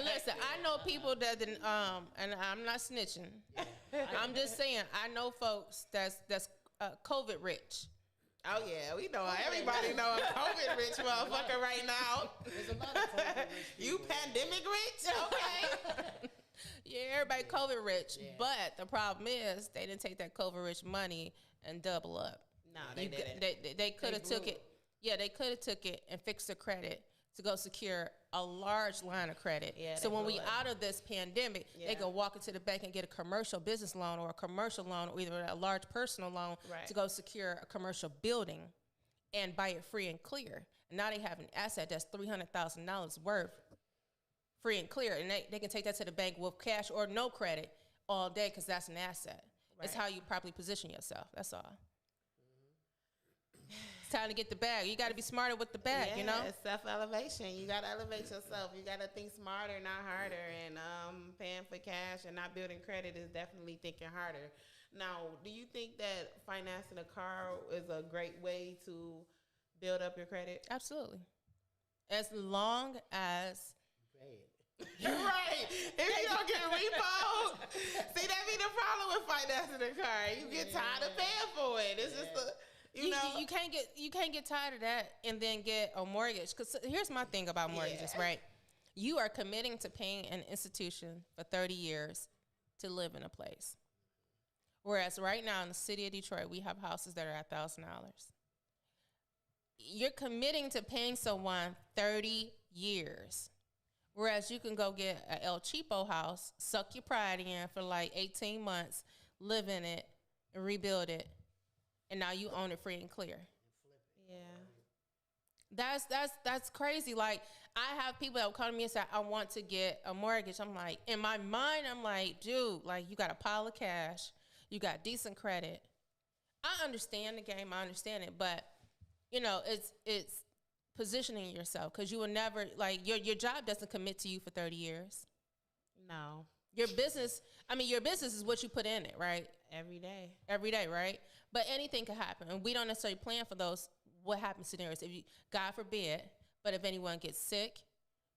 Listen, I know people that and I'm not snitching. Yeah. I'm just saying, I know folks that's COVID rich. Oh yeah, we know. Everybody know a COVID rich motherfucker right now. There's a lot of COVID rich people. You pandemic rich? Okay. Yeah, everybody COVID rich, but the problem is they didn't take that COVID rich money and double up. No, they didn't. They could have took it. Yeah, they could have took it and fixed their credit to go secure a large line of credit. Yeah, so when we out of this pandemic, they can walk into the bank and get a commercial business loan or a commercial loan or either a large personal loan to go secure a commercial building and buy it free and clear. And now they have an asset that's $300,000 worth. Free and clear, and they can take that to the bank with cash or no credit all day because that's an asset. Right. It's how you properly position yourself. That's all. It's time to get the bag. You got to be smarter with the bag, It's self-elevation. You got to elevate yourself. You got to think smarter, not harder. And paying for cash and not building credit is definitely thinking harder. Now, do you think that financing a car is a great way to build up your credit? Absolutely. As long as... You're right. If you don't get repoed, see, that be the problem with financing a car. You get tired of paying for it. It's just you can't get tired of that and then get a mortgage. Because here's my thing about mortgages, right? You are committing to paying an institution for 30 years to live in a place. Whereas right now in the city of Detroit, we have houses that are $1,000. You're committing to paying someone 30 years. Whereas you can go get a El Cheapo house, suck your pride in for like 18 months, live in it, and rebuild it, and now you own it free and clear. Yeah. That's crazy. Like, I have people that will come to me and say, I want to get a mortgage. I'm like, in my mind, I'm like, dude, like, you got a pile of cash. You got decent credit. I understand the game. I understand it. But, it's positioning yourself, because you will never, like, your job doesn't commit to you for 30 years. No. Your business is what you put in it, right? Every day, right? But anything could happen, and we don't necessarily plan for those what happens scenarios. If you, God forbid, but if anyone gets sick,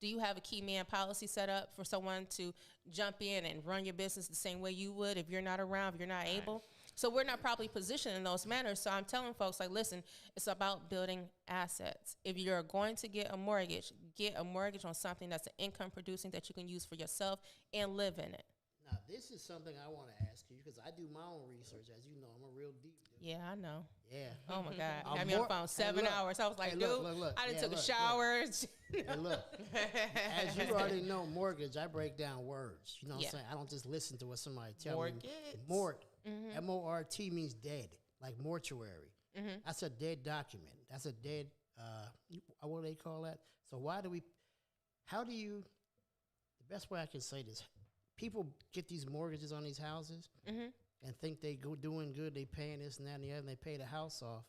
do you have a key man policy set up for someone to jump in and run your business the same way you would if you're not around, if you're not able? So we're not properly positioned in those manners. So I'm telling folks, like, listen, it's about building assets. If you're going to get a mortgage on something that's an income producing that you can use for yourself and live in it. Now, this is something I want to ask you, because I do my own research. As you know, I'm a real deep dude. Yeah, I know. Yeah. Oh, my God. I had me on the phone 7 hours. I was like, dude, I done took a shower. And look, as you already know, mortgage, I break down words. You know what I'm saying? I don't just listen to what somebody tells me. Mort. M-O-R-T means dead, like mortuary. That's a dead document. That's a dead, what do they call that? So the best way I can say this, people get these mortgages on these houses and think they go doing good, they paying this and that and the other, and they pay the house off,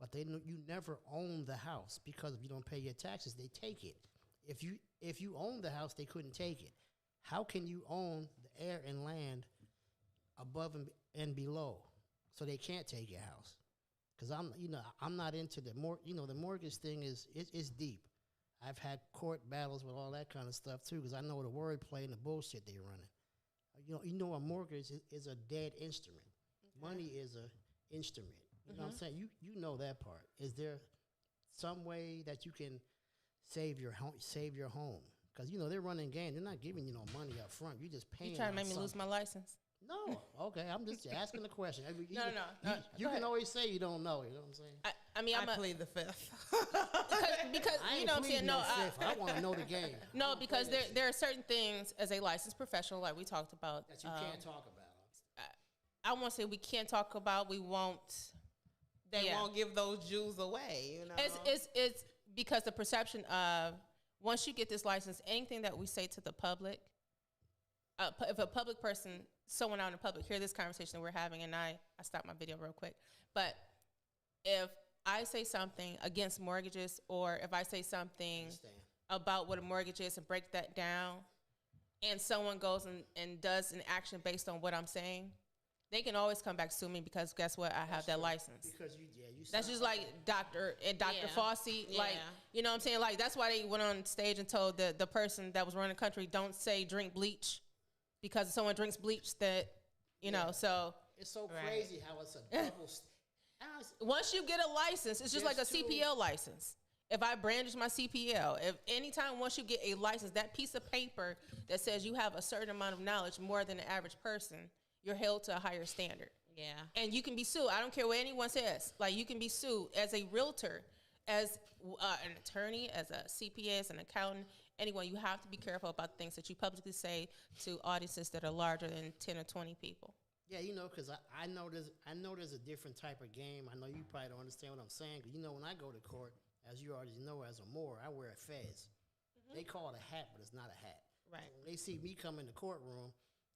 but you never own the house, because if you don't pay your taxes, they take it. If you own the house, they couldn't take it. How can you own the air and land above and below, so they can't take your house? Because I'm not into the the mortgage thing is deep. I've had court battles with all that kind of stuff too, because I know the wordplay and the bullshit they're running. You know, a mortgage is a dead instrument. Okay. Money is a instrument. You know what I'm saying? You know that part. Is there some way that you can save your home? Because you know they're running game. They're not giving you no money up front. You just paying. You trying to make me lose my license? No. Okay, I'm just asking the question. No. You can always say you don't know. You know what I'm saying? I mean, I plead the fifth. because I you know what I'm saying. No, I want to know the game. No, because there are certain things as a licensed professional, like we talked about, that you can't talk about. I won't say we can't talk about. We won't. They won't give those Jews away. You know, it's because the perception of once you get this license, anything that we say to the public, if a public person, someone out in the public, hear this conversation that we're having, and I stopped my video real quick, but if I say something against mortgages, or if I say something about what a mortgage is and break that down, and someone goes and does an action based on what I'm saying, they can always come back to sue me because guess what? I have that license. Because you that's just like Dr. Fauci. Yeah. Like, you know what I'm saying? Like, that's why they went on stage and told the person that was running the country, don't say drink bleach, because if someone drinks bleach, that, you know, so. It's so crazy how it's a double. Once you get a license, it's just like a CPL license. If I brandish my CPL, once you get a license, that piece of paper that says you have a certain amount of knowledge more than the average person, you're held to a higher standard. Yeah. And you can be sued. I don't care what anyone says. Like, you can be sued as a realtor, as an attorney, as a CPA, as an accountant, anyone. You have to be careful about the things that you publicly say to audiences that are larger than 10 or 20 people. Yeah, you know, because I know there's a different type of game. I know you probably don't understand what I'm saying. Because, you know, when I go to court, as you already know, as a Moor, I wear a fez. They call it a hat, but it's not a hat. Right. So when they see me come in the courtroom,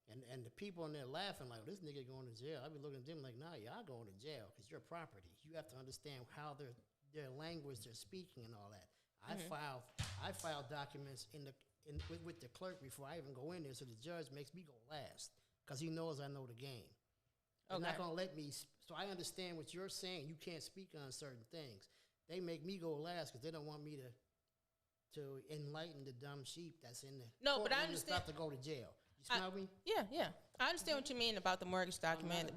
and the people in there laughing like, this nigga going to jail. I be looking at them like, nah, y'all going to jail because you're property. You have to understand how their language they're speaking and all that. I filed documents with the clerk before I even go in there, so the judge makes me go last because he knows I know the game. They're not gonna let me. So I understand what you're saying. You can't speak on certain things. They make me go last because they don't want me to enlighten the dumb sheep that's in the but I understand. About to go to jail. You smell me? Yeah. I understand what you mean about the mortgage document.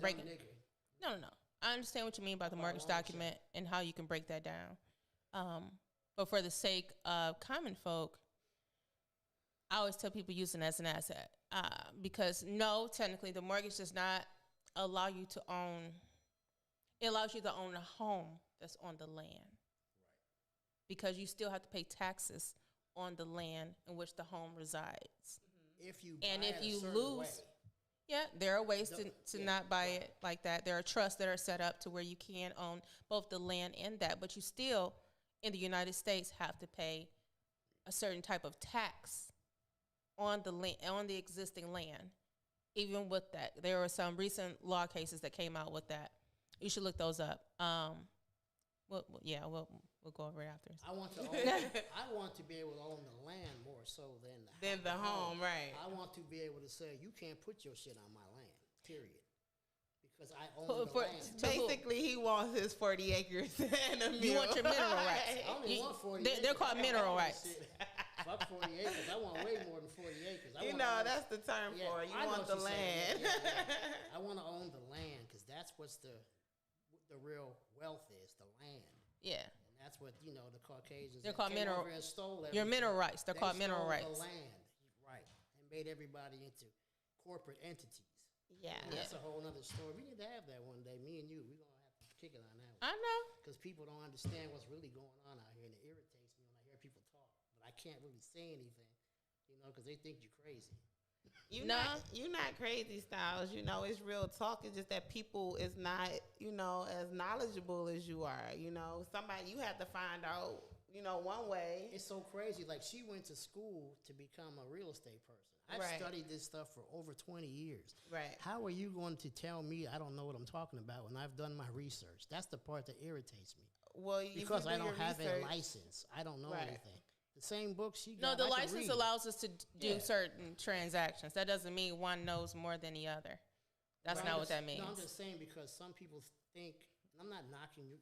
No. I understand what you mean about the mortgage document and how you can break that down. But for the sake of common folk, I always tell people use it as an asset. Because no, technically the mortgage does not allow you to own. It allows you to own a home that's on the land. Right. Because you still have to pay taxes on the land in which the home resides. If you lose, there are ways to not buy it like that. There are trusts that are set up to where you can own both the land and that, but you still, in the United States, have to pay a certain type of tax on the land, on the existing land. Even with that, there were some recent law cases that came out with that. You should look those up. We'll go over it after. I want to be able to own the land more so than the home, right? I want to be able to say you can't put your shit on my land. Period. Because I own the land. Basically, he wants his 40 acres and a mule. You want your mineral rights. I only want 40 acres. They're called mineral rights. Fuck 40 acres. I want way more than 40 acres. That's the term for it. You want the land. I want to own the land because that's what the real wealth is, the land. Yeah. That's what, the Caucasians. They're called mineral. Your mineral rights. They're called mineral rights. The land, right, and made everybody into corporate entities. Yeah. That's a whole other story. We need to have that one day. Me and you, we're gonna have to kick it on that one. I know. Because people don't understand what's really going on out here, and it irritates me when I hear people talk. But I can't really say anything, because they think you're crazy. You're not crazy, Styles. It's real talk. It's just that people is not, as knowledgeable as you are. Somebody you have to find out, one way. It's so crazy. Like, she went to school to become a real estate person. I've studied this stuff for over 20 years. Right. How are you going to tell me I don't know what I'm talking about when I've done my research? That's the part that irritates me. Well, because I don't have a license. I don't know anything. The same book she got. No, the license allows us to do certain transactions. That doesn't mean one knows more than the other. That's not what that means. No, I'm just saying because some people think, and I'm not knocking you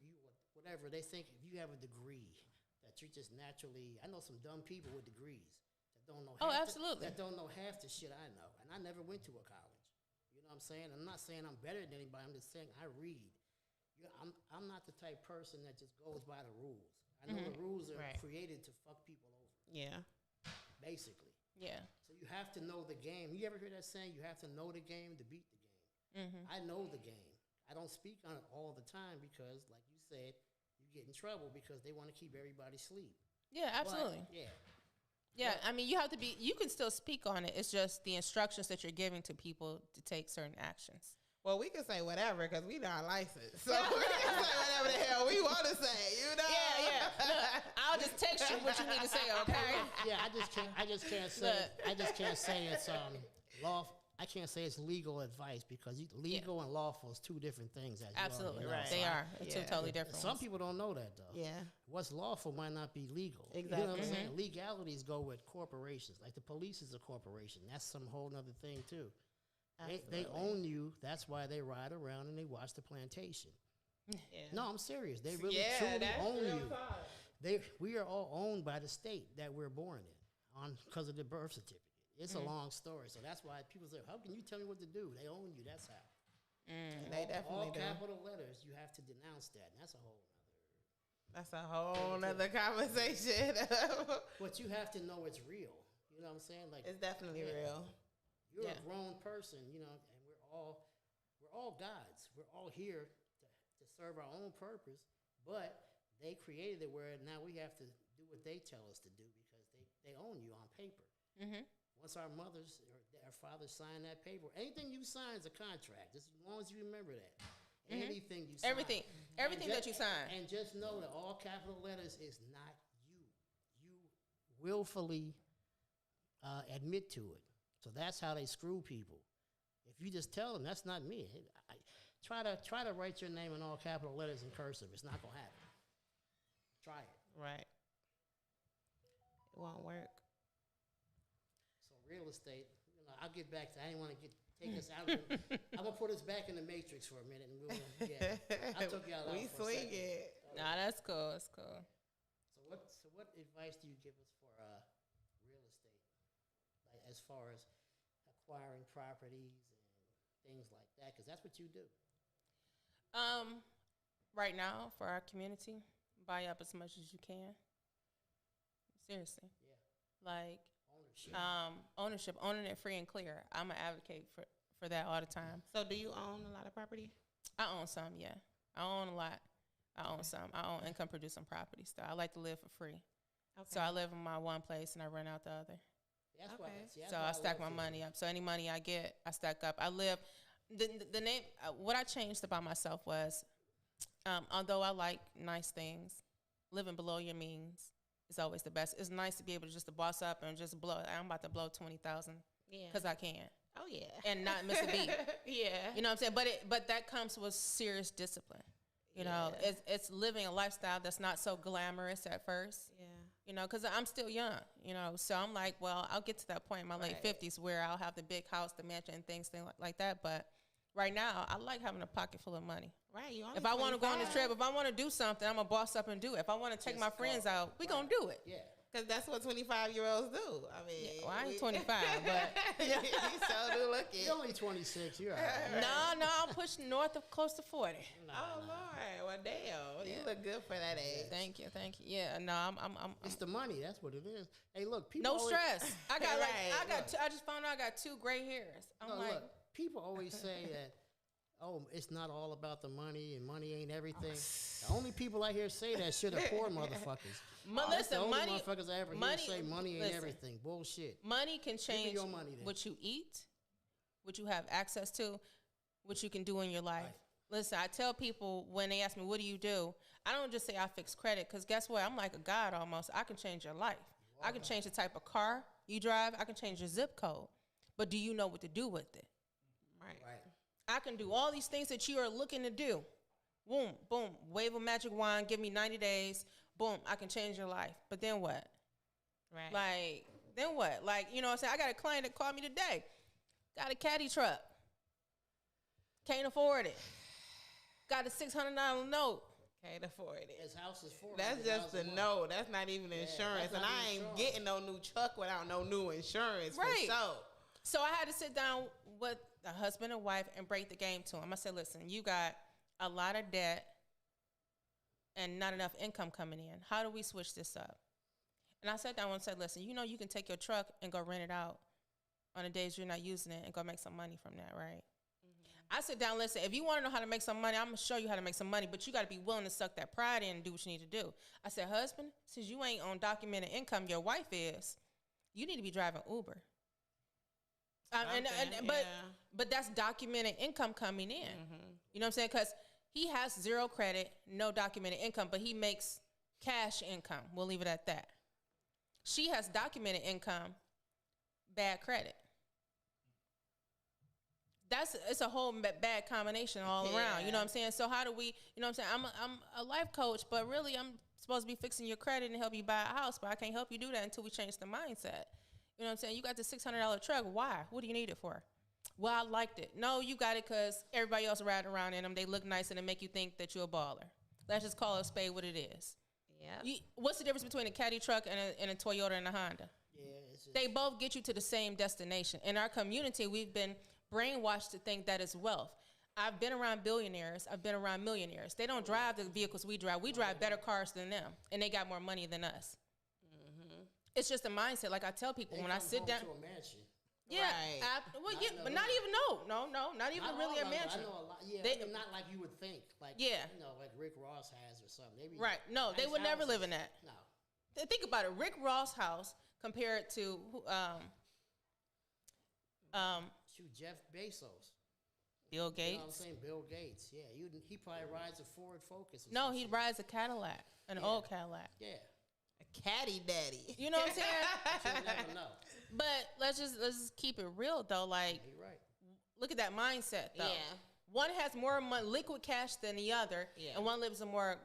whatever, they think if you have a degree that you're just naturally. I know some dumb people with degrees that don't know. Absolutely. That don't know half the shit I know, and I never went to a college. You know what I'm saying? I'm not saying I'm better than anybody. I'm just saying I read. I'm not the type person that just goes by the rules. I know the rules are created to fuck people over. Yeah. Basically. Yeah. So you have to know the game. You ever hear that saying? You have to know the game to beat the game. I know the game. I don't speak on it all the time because, like you said, you get in trouble because they want to keep everybody asleep. Yeah, absolutely. But, yeah. I mean, you have to be. You can still speak on it. It's just the instructions that you're giving to people to take certain actions. Well, we can say whatever because we not licensed, so we can say whatever the hell we want to say. You know? Yeah. Look, I'll just text you what you need to say. Okay. Yeah, I just can't say. I just can't say it's law. I can't say it's legal advice because legal and lawful is two different things. Absolutely, right. They are two totally different. Some people don't know that though. Yeah. What's lawful might not be legal. Exactly. You know what I'm saying? Legalities go with corporations. Like the police is a corporation. That's some whole other thing too. They own you. That's why they ride around and they watch the plantation. Yeah. No, I'm serious. They really truly own you. We are all owned by the state that we're born in because of the birth certificate. It's a long story. So that's why people say, how can you tell me what to do? They own you. That's how. They definitely all capital letters, you have to denounce that. And that's a whole nother conversation. But you have to know it's real. You know what I'm saying? Like it's definitely real. You're a grown person, you know, and we're all gods. We're all here to serve our own purpose, but they created it where now we have to do what they tell us to do because they own you on paper. Once our mothers or our fathers sign that paper, anything you sign is a contract. Just as long as you remember that. Anything you sign. Everything that you sign. And just know that all capital letters is not you. You willfully admit to it. So that's how they screw people. If you just tell them, that's not me. Try to write your name in all capital letters in cursive. It's not going to happen. Try it. Right. It won't work. So real estate, you know, I'll get back to I didn't want to take us out. I'm going to put us back in the matrix for a minute. And I took y'all out for swing a second. it. Nah, that's cool. That's cool. So what advice do you give us for real estate? Like as far as acquiring properties and things like that, because that's what you do. Right now for our community, buy up as much as you can. Seriously. Yeah. Like ownership, owning it free and clear. I'm an advocate for that all the time. So do you own a lot of property? I own some, yeah. I own a lot. I own some. I own income producing properties. So I like to live for free. Okay. So I live in my one place and I rent out the other. That's okay. So I stack my money up. So any money I get, I stack up. I live. The name. What I changed about myself was, although I like nice things, living below your means is always the best. It's nice to be able to just to boss up and just blow. I'm about to blow 20,000. Yeah. Because I can. Oh yeah. And not miss a beat. Yeah. You know what I'm saying? But that comes with serious discipline. You know, it's living a lifestyle that's not so glamorous at first. Yeah. You know, because I'm still young, you know. So I'm like, well, I'll get to that point in my late 50s where I'll have the big house, the mansion, and things like that. But right now, I like having a pocket full of money. Right. If I want to go on a trip, if I want to do something, I'm going to boss up and do it. If I want to take my friends out, we're going to do it. Yeah. Because that's what 25-year-olds do. I mean, well, I ain't 25, but you so do look it. You're only 26. You're all right. No, I'm pushing north of close to 40. Oh Lord, well damn, you look good for that age. Thank you. Yeah, no, I'm. It's the money. That's what it is. Hey, look, people. No stress. I got I just found out I got 2 gray hairs. Look, people always say that. Oh, it's not all about the money, and money ain't everything. The only people I hear say that shit are poor motherfuckers. Listen, the only money. Motherfuckers I ever hear say money ain't everything. Bullshit. Money can change what you eat, what you have access to, what you can do in your life. Right. Listen, I tell people when they ask me, what do you do? I don't just say I fix credit, because guess what? I'm like a god almost. I can change your life. I can change the type of car you drive. I can change your zip code. But do you know what to do with it? Right. I can do all these things that you are looking to do. Boom, boom, wave a magic wand, give me 90 days. Boom, I can change your life. But then what? Right. Like, then what? Like, you know what I'm saying? I got a client that called me today. Got a caddy truck. Can't afford it. Got a $600 note. Can't afford it. His house is $400,000. That's just a no. That's not even insurance. And I ain't getting no new truck without no new insurance. Right. For sure. So I had to sit down with the husband and wife and break the game to him. I said, listen, you got a lot of debt and not enough income coming in. How do we switch this up? And I sat down and said, listen, you know you can take your truck and go rent it out on the days you're not using it and go make some money from that, right? I sit down, listen, if you want to know how to make some money, I'm going to show you how to make some money, but you got to be willing to suck that pride in and do what you need to do. I said, husband, since you ain't on documented income, your wife is, you need to be driving Uber. But that's documented income coming in. You know what I'm saying? Because he has zero credit, no documented income, but he makes cash income. We'll leave it at that. She has documented income, bad credit. It's a whole bad combination all around. You know what I'm saying? So how do we, you know what I'm saying? I'm a life coach, but really I'm supposed to be fixing your credit and help you buy a house, but I can't help you do that until we change the mindset. You know what I'm saying? You got the $600 truck. Why? What do you need it for? Well, I liked it. No, you got it because everybody else riding around in them. They look nice and they make you think that you're a baller. Let's just call it a spade what it is. Yeah. What's the difference between a caddy truck and a Toyota and a Honda? Yeah, they both get you to the same destination. In our community, we've been brainwashed to think that is wealth. I've been around billionaires. I've been around millionaires. They don't drive the vehicles we drive. We drive better cars than them, and they got more money than us. It's just a mindset. Like I tell people, when I sit down, to a mansion. Yeah, right. But not even not even really a mansion. I know a lot. Yeah, not like you would think. Like like Rick Ross has or something. Right? No, they would never live in that. No. Think about it. Rick Ross' house compared to Jeff Bezos. Bill Gates. You know what I'm saying? Bill Gates. Yeah, he probably rides a Ford Focus. No, he rides a Cadillac, an old Cadillac. Yeah. A caddy daddy. You know what I'm saying? You'll never know. But let's just keep it real though. Like, you're right. Look at that mindset though. Yeah. One has more liquid cash than the other, and one lives a more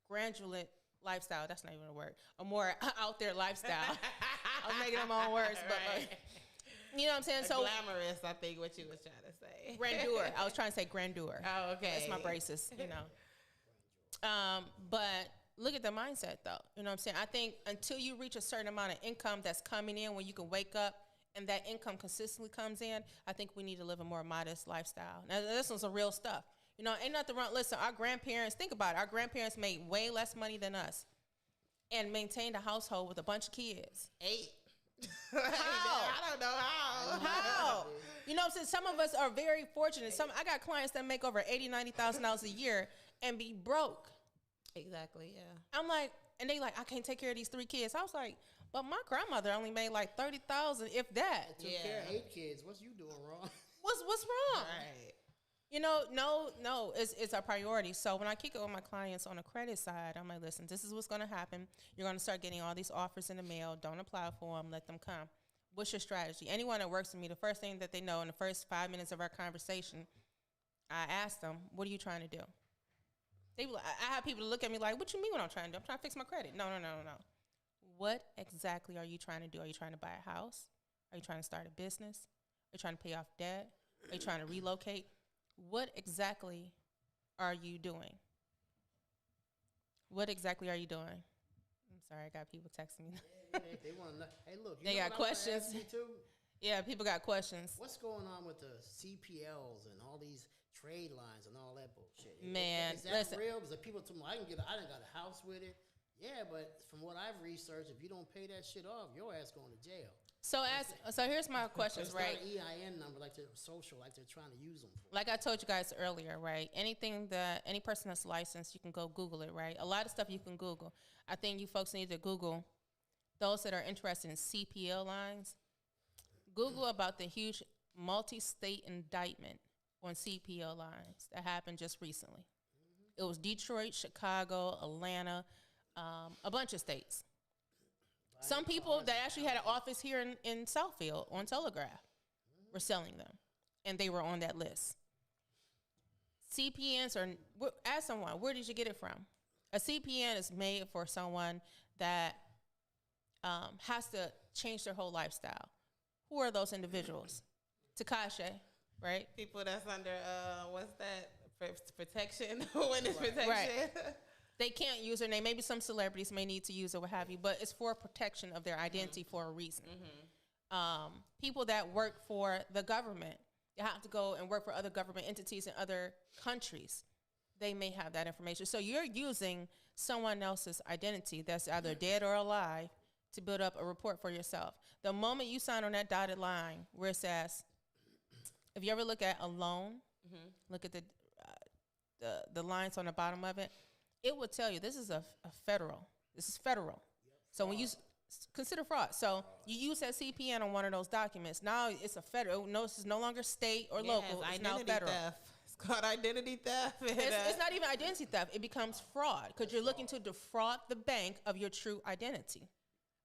graduate lifestyle. That's not even a word. A more out there lifestyle. I'm making up my own words, but you know what I'm saying? So glamorous, I think what you was trying to say. Grandeur. I was trying to say grandeur. Oh, okay. That's my braces, you know. But look at the mindset, though. You know what I'm saying? I think until you reach a certain amount of income that's coming in, when you can wake up and that income consistently comes in, I think we need to live a more modest lifestyle. Now, this was some real stuff. You know, ain't nothing wrong. Listen, our grandparents, think about it. Our grandparents made way less money than us and maintained a household with a bunch of kids. 8. How? I don't know how. How? You know what I'm saying? Some of us are very fortunate. I got clients that make over $80,000, $90,000 a year and be broke. Exactly, yeah. I'm like, and they like, I can't take care of these 3 kids. I was like, but my grandmother only made like $30,000, if that. Took care of 8 kids. What's you doing wrong? What's wrong? Right. You know, no, it's our priority. So when I kick it with my clients on the credit side, I'm like, listen, this is what's going to happen. You're going to start getting all these offers in the mail. Don't apply for them. Let them come. What's your strategy? Anyone that works with me, the first thing that they know in the first 5 minutes of our conversation, I ask them, what are you trying to do? I have people look at me like, what you mean what I'm trying to do? I'm trying to fix my credit. No. What exactly are you trying to do? Are you trying to buy a house? Are you trying to start a business? Are you trying to pay off debt? Are you trying to relocate? What exactly are you doing? What exactly are you doing? I'm sorry, I got people texting me. They want to know. Hey, look. They got questions. Too? Yeah, people got questions. What's going on with the CPLs and all these trade lines and all that bullshit? Man, is that real? Because people tell me, I done got a house with it. Yeah, but from what I've researched, if you don't pay that shit off, your ass going to jail. So here's my questions, right? It's not an EIN number like they're social, like they're trying to use them for. Like I told you guys earlier, right? Any person that's licensed, you can go Google it, right? A lot of stuff you can Google. I think you folks need to Google, those that are interested in CPL lines, Google about the huge multi-state indictment on CPL lines that happened just recently. It was Detroit, Chicago, Atlanta, a bunch of states. Some people that actually had an office here in Southfield on Telegraph were selling them, and they were on that list. CPNs are, ask someone, where did you get it from? A CPN is made for someone that has to change their whole lifestyle. Who are those individuals? Takashi, right? People that's under, what's that? Protection, witness protection. Right. They can't use their name. Maybe some celebrities may need to use it, what have you, but it's for protection of their identity for a reason. People that work for the government, they have to go and work for other government entities in other countries. They may have that information. So you're using someone else's identity that's either dead or alive to build up a report for yourself. The moment you sign on that dotted line where it says, if you ever look at a loan, look at the lines on the bottom of it, it will tell you this is a federal. This is federal. So when you consider fraud. So you use that CPN on one of those documents. Now it's a federal. No, this is no longer state or local. It's now federal. Theft. It's called identity theft. It's not even identity theft. It becomes fraud because you're looking to defraud the bank of your true identity.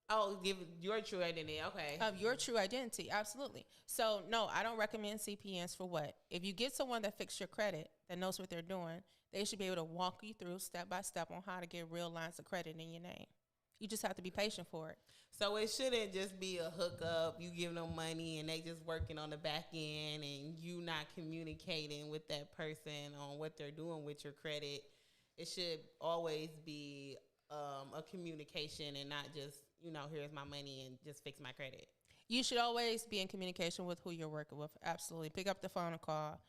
Oh, give your true identity. Okay. Of your true identity. Absolutely. So, no, I don't recommend CPNs for what? If you get someone that fixes your credit, that knows what they're doing, they should be able to walk you through step by step on how to get real lines of credit in your name. You just have to be patient for it. So it shouldn't just be a hookup. You give them money and they just working on the back end and you not communicating with that person on what they're doing with your credit. It should always be a communication and not just, here's my money and just fix my credit. You should always be in communication with who you're working with. Absolutely. Pick up the phone and call.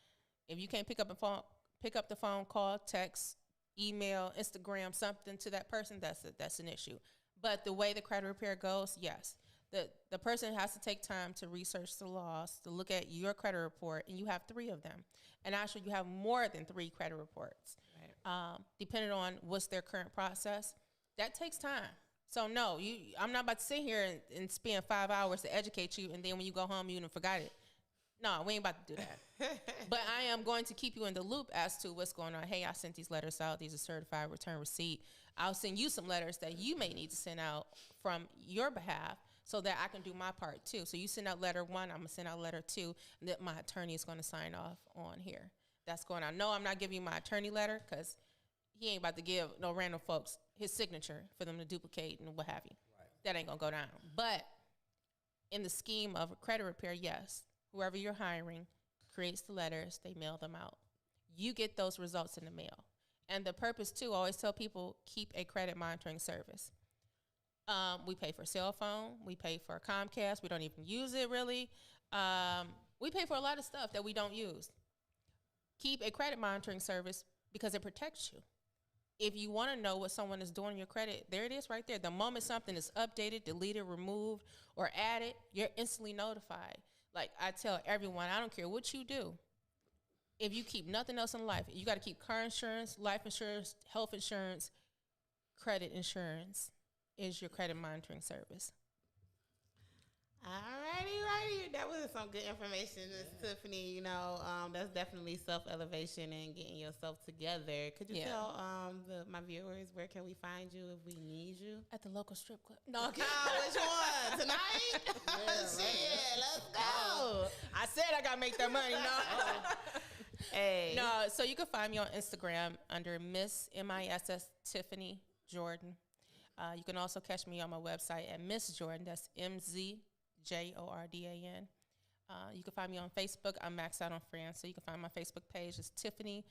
If you can't pick up the phone, call, text, email, Instagram, something to that person, that's an issue. But the way the credit repair goes, yes. The person has to take time to research the laws, to look at your credit report, and you have 3 of them. And actually, you have more than 3 credit reports. Right. Depending on what's their current process, that takes time. So, no, I'm not about to sit here and spend 5 hours to educate you, and then when you go home, you done forgot it. No, we ain't about to do that. But I am going to keep you in the loop as to what's going on. Hey, I sent these letters out. These are certified return receipt. I'll send you some letters that you may need to send out from your behalf so that I can do my part too. So you send out letter 1, I'm going to send out letter 2, and that my attorney is going to sign off on here. That's going on. No, I'm not giving you my attorney letter because he ain't about to give no random folks his signature for them to duplicate and what have you. Right. That ain't going to go down. But in the scheme of a credit repair, yes, whoever you're hiring creates the letters, they mail them out. You get those results in the mail. And the purpose, too, I always tell people, keep a credit monitoring service. We pay for cell phone. We pay for Comcast. We don't even use it, really. We pay for a lot of stuff that we don't use. Keep a credit monitoring service because it protects you. If you want to know what someone is doing in your credit, there it is right there. The moment something is updated, deleted, removed, or added, you're instantly notified. Like I tell everyone, I don't care what you do. If you keep nothing else in life, you got to keep car insurance, life insurance, health insurance, credit insurance is your credit monitoring service. Alrighty. That was some good information, Ms. Tiffany. That's definitely self-elevation and getting yourself together. Could you tell my viewers where can we find you if we need you? At the local strip club. No, which one? Tonight? Shit, let's go. I said I got to make that money, no. Hey. No, so you can find me on Instagram under Miss MISS Tiffany Jordan. You can also catch me on my website at Miss Jordan. That's MZJORDAN. You can find me on Facebook. I'm maxed out on friends, so you can find my Facebook page is Tiffany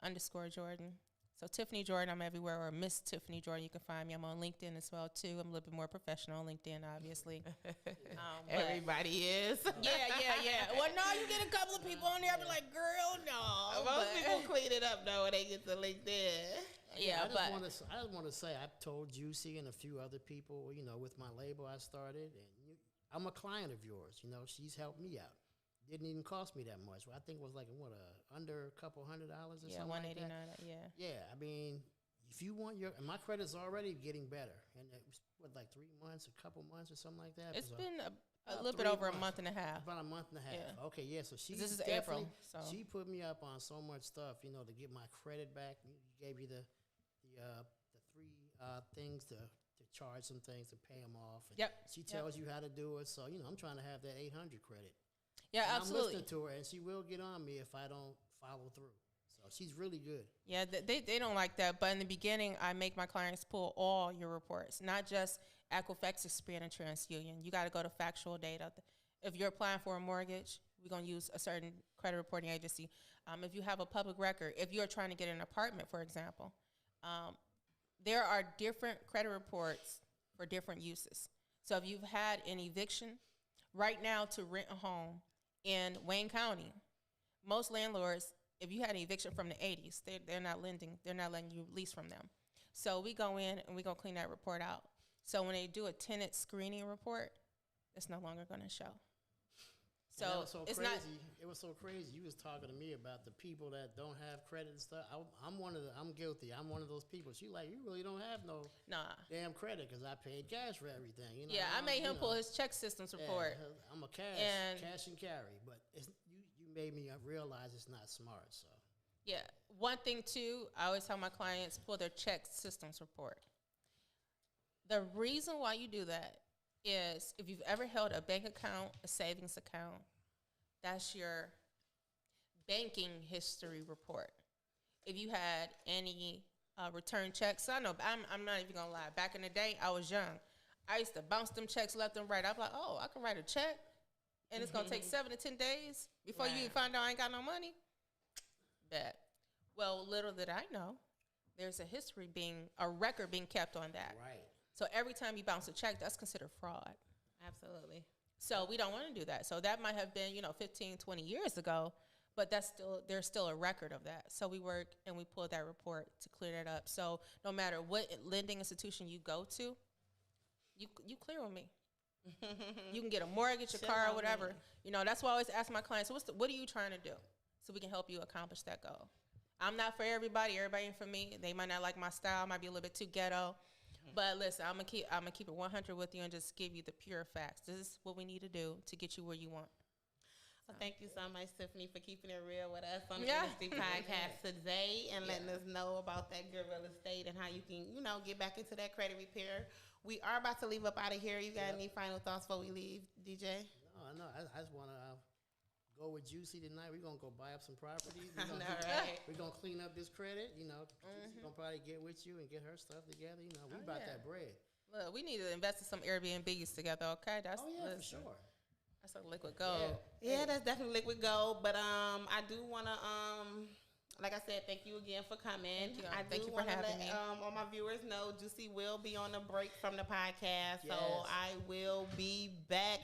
_ Jordan. So Tiffany Jordan, I'm everywhere, or Miss Tiffany Jordan. You can find me. I'm on LinkedIn as well too. I'm a little bit more professional on LinkedIn, obviously. Everybody is. Yeah. Well, no, you get a couple of people on there. I be like, girl, no. Most people clean it up though when they get to LinkedIn. Yeah, I just want to say I've told Juicy and a few other people, with my label I started, and I'm a client of yours. She's helped me out. Didn't even cost me that much. I think it was like under a couple $100 or something. $189. Like that. Yeah. I mean, if you want my credit's already getting better, and it was like 3 months, a couple months, or something like that. It's been a little bit over a month and a half. About a month and a half. Yeah. Okay, yeah. So this is April. So she put me up on so much stuff, to get my credit back. You gave you the 3 things to charge some things to pay them off. And she tells you how to do it. So I'm trying to have that 800 credit. Yeah, and absolutely. I'm listening to her, and she will get on me if I don't follow through. So she's really good. Yeah, they don't like that. But in the beginning, I make my clients pull all your reports, not just Equifax, Experian, and TransUnion. You got to go to factual data. If you're applying for a mortgage, we're going to use a certain credit reporting agency. If you have a public record, if you're trying to get an apartment, for example, there are different credit reports for different uses. So if you've had an eviction, right now to rent a home in Wayne County, most landlords, if you had an eviction from the 80s, they're not letting you lease from them. So we go in and we go clean that report out. So when they do a tenant screening report, it's no longer going to show. So it was so crazy. You was talking to me about the people that don't have credit and stuff. I'm guilty. I'm one of those people. She like, you really don't have no damn credit because I paid cash for everything. You know, yeah, I made him pull his check systems report. Yeah, I'm a cash and carry, but you made me realize it's not smart. So yeah, one thing too, I always tell my clients pull their check systems report. The reason why you do that is if you've ever held a bank account, a savings account, that's your banking history report. If you had any return checks, I know I'm not even gonna lie. Back in the day, I was young. I used to bounce them checks left and right. I'm like, oh, I can write a check, and it's gonna take 7 to 10 days before you find out I ain't got no money. Bad. Well, little did I know, there's a record being kept on that. Right. So every time you bounce a check, that's considered fraud. Absolutely. So we don't want to do that. So that might have been, 15, 20 years ago, but there's still a record of that. So we work and we pull that report to clear that up. So no matter what lending institution you go to, you clear with me. You can get a mortgage, a car, or whatever. That's why I always ask my clients, what are you trying to do? So we can help you accomplish that goal. I'm not for everybody. Everybody ain't for me. They might not like my style. Might be a little bit too ghetto. But listen, I'm gonna keep it 100 with you and just give you the pure facts. This is what we need to do to get you where you want. So thank you so much, Tiffany, for keeping it real with us on the Industry Podcast today and letting us know about that good real estate and how you can, get back into that credit repair. We are about to leave up out of here. You got any final thoughts before we leave, DJ? No. I just want to go with Juicy tonight. We're going to go buy up some properties. We're going to clean up this credit. Juicy going to probably get with you and get her stuff together. We about that bread. Look, we need to invest in some Airbnbs together, okay? For sure. That's a liquid gold. Yeah, that's definitely liquid gold. But I do want to, like I said, thank you again for coming. Thank you for having me. All my viewers know Juicy will be on a break from the podcast. Yes. So I will be back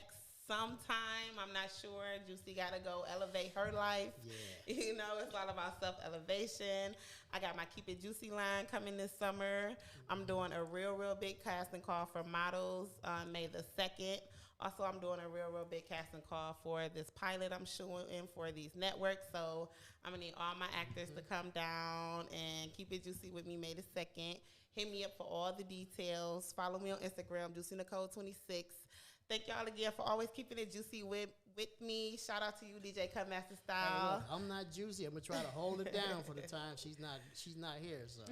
sometime. I'm not sure. Juicy got to go elevate her life. Yeah. It's all about self-elevation. I got my Keep It Juicy line coming this summer. I'm doing a real big casting call for models on May the 2nd. Also, I'm doing a real big casting call for this pilot I'm shooting for these networks. So I'm going to need all my actors to come down and Keep It Juicy with me May the 2nd. Hit me up for all the details. Follow me on Instagram, JuicyNicole26. Thank y'all again for always keeping it juicy with me. Shout out to you, DJ Cutmaster Style. Hey, look, I'm not juicy. I'm gonna try to hold it down for the time she's not here. So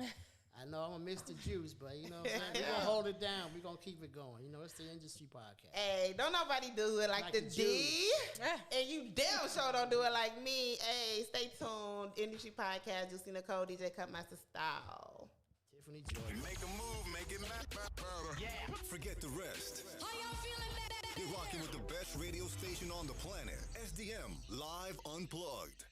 I know I'm gonna miss the juice, but what I'm saying, we're gonna hold it down. We're gonna keep it going. It's the Industry Podcast. Hey, don't nobody do it like the D. And you damn sure don't do it like me. Hey, stay tuned. Industry Podcast, Juicy Nicole, DJ Cutmaster Style. Tiffany Jordan. Make a move, make it matter. Yeah. Forget the rest. How y'all feeling? You're rocking with the best radio station on the planet. SDM Live Unplugged.